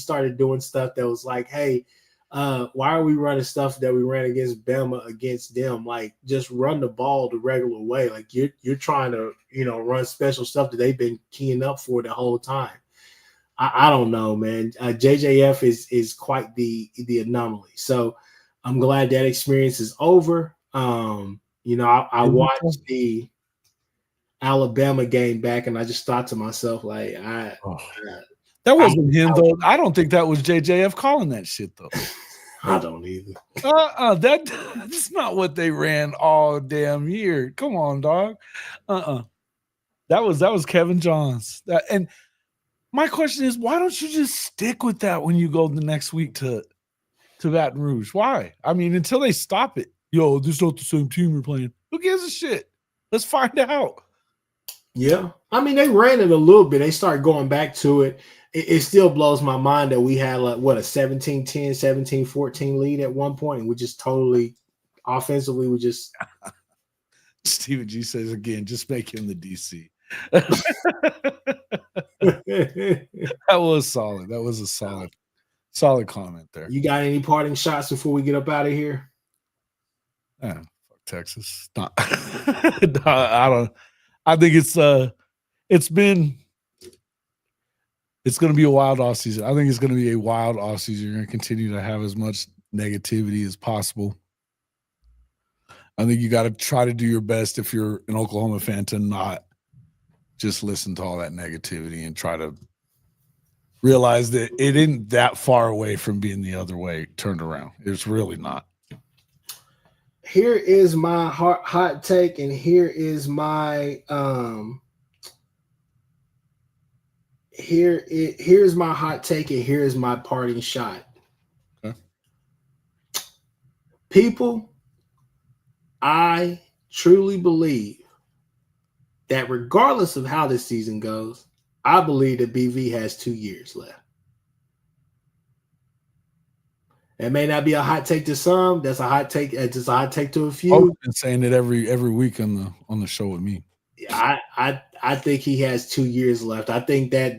started doing stuff that was like, hey, why are we running stuff that we ran against Bama against them? Like, just run the ball the regular way. Like you're trying to, you know, run special stuff that they've been keying up for the whole time. I don't know, man. JJF is quite the anomaly. So I'm glad that experience is over. You know, I watched the Alabama game back, and I just thought to myself, like, that wasn't him though. I don't think that was JJF calling that shit though. I don't either. That's not what they ran all damn year. Come on, dog. That was Kevin Johns. And my question is, why don't you just stick with that when you go the next week to Baton Rouge? Why? I mean, until they stop it. Yo, this is not the same team we're playing. Who gives a shit? Let's find out. Yeah. I mean, they ran it a little bit. They started going back to it. It still blows my mind that we had like what a 17-10, 17-14 lead at one point, and we just totally offensively we just. Stephen G says again, just make him the DC. That was solid. That was a solid comment there. You got any parting shots before we get up out of here? Fuck Texas. No, I don't. I think it's going to be a wild offseason. I think it's going to be a wild offseason. You're going to continue to have as much negativity as possible. I think you got to try to do your best if you're an Oklahoma fan to not just listen to all that negativity and try to realize that it isn't that far away from being the other way turned around. It's really not. Here is my hot take, and here is my here's my hot take, and here is my parting shot. Okay. People, I truly believe that regardless of how this season goes, I believe that BV has 2 years left. It may not be a hot take to some. That's a hot take. It's just a hot take to a few. I've been saying it every week on the show with me. I think he has 2 years left. I think that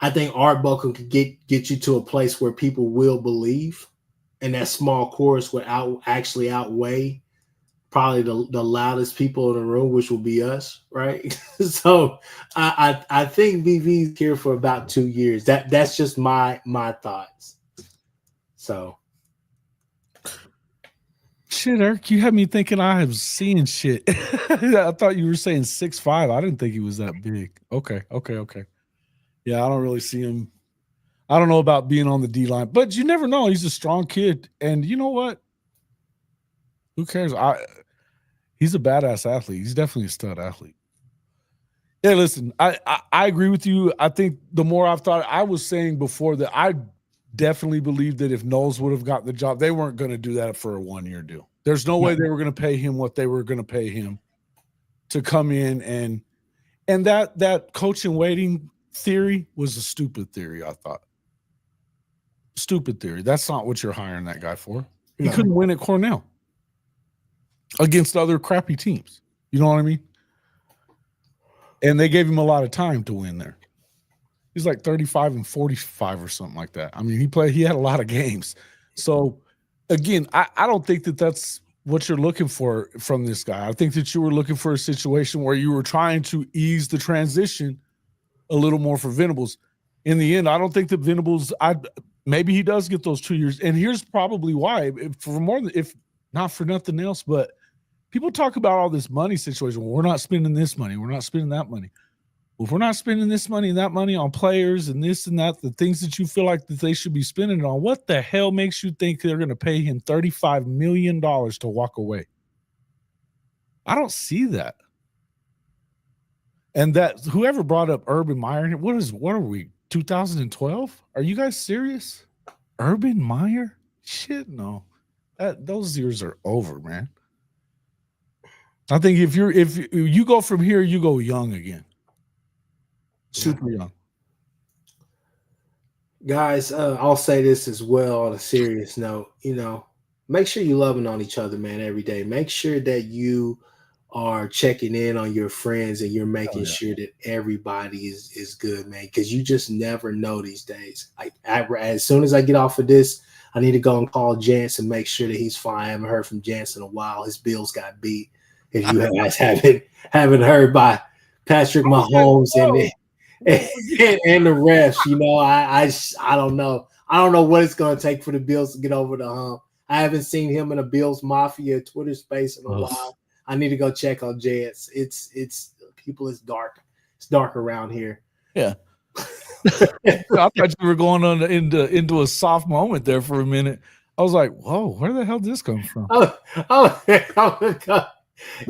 I think Art Buckle could get you to a place where people will believe, and that small chorus would actually outweigh probably the loudest people in the room, which will be us, right? So I think BV's here for about 2 years. That's just my thoughts. So shit, Eric, you had me thinking I was seeing shit. I thought you were saying 6'5". I didn't think he was that big. Okay. Yeah, I don't really see him. I don't know about being on the D line, but you never know. He's a strong kid, and you know what? Who cares? He's a badass athlete. He's definitely a stud athlete. Yeah, listen, I agree with you. I think the more I've thought, I was saying before that I definitely believe that if Knowles would have gotten the job, they weren't going to do that for a 1-year deal. There's no way they were going to pay him what they were going to pay him to come in and that coach in waiting theory was a stupid theory, I thought. Stupid theory. That's not what you're hiring that guy for. He couldn't win at Cornell against other crappy teams. You know what I mean? And they gave him a lot of time to win there. He's like 35 and 45 or something like that. I mean, he had a lot of games. So, again, I don't think that that's what you're looking for from this guy. I think that you were looking for a situation where you were trying to ease the transition a little more for Venables. In the end, I don't think that Venables maybe he does get those 2 years. And here's probably why. If not for nothing else, but people talk about all this money situation. Well, we're not spending this money. We're not spending that money. Well, if we're not spending this money and that money on players and this and that, the things that you feel like that they should be spending it on, what the hell makes you think they're going to pay him $35 million to walk away? I don't see that. And that whoever brought up Urban Meyer, what are we, 2012? Are you guys serious? Urban Meyer? Shit, no. Those years are over, man. I think if you go from here, you go young again. Super young. Guys, I'll say this as well on a serious note. Make sure you're loving on each other, man, every day. Make sure that you are checking in on your friends and you're making sure that everybody is good, man, because you just never know these days. As soon as I get off of this, I need to go and call Jance and make sure that he's fine. I haven't heard from Jance in a while. His Bills got beat. If you guys haven't heard by Patrick Mahomes and the refs, I don't know. I don't know what it's going to take for the Bills to get over the hump. I haven't seen him in a Bills Mafia Twitter space in a while. I need to go check on Jets. It's people. It's dark. It's dark around here. Yeah. I thought you were going on into a soft moment there for a minute. I was like, whoa, where the hell did this come from?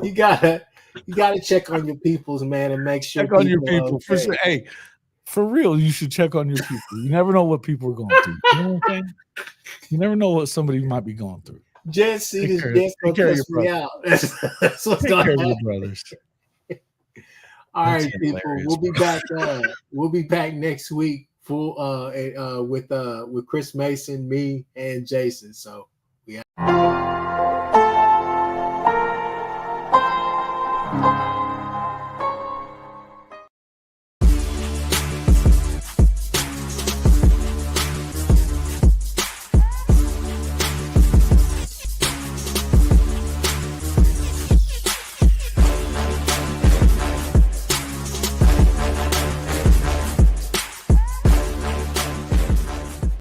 You gotta check on your peoples, man, and make sure check on your people for sure. Hey, for real, you should check on your people. You never know what people are going through. You know what I'm saying? You never know what somebody might be going through. Just see this Jets gonna cuss me out. That's what's going on. Brothers. All right, people. We'll be back. We'll be back next week with Chris Mason, me, and Jason. So we.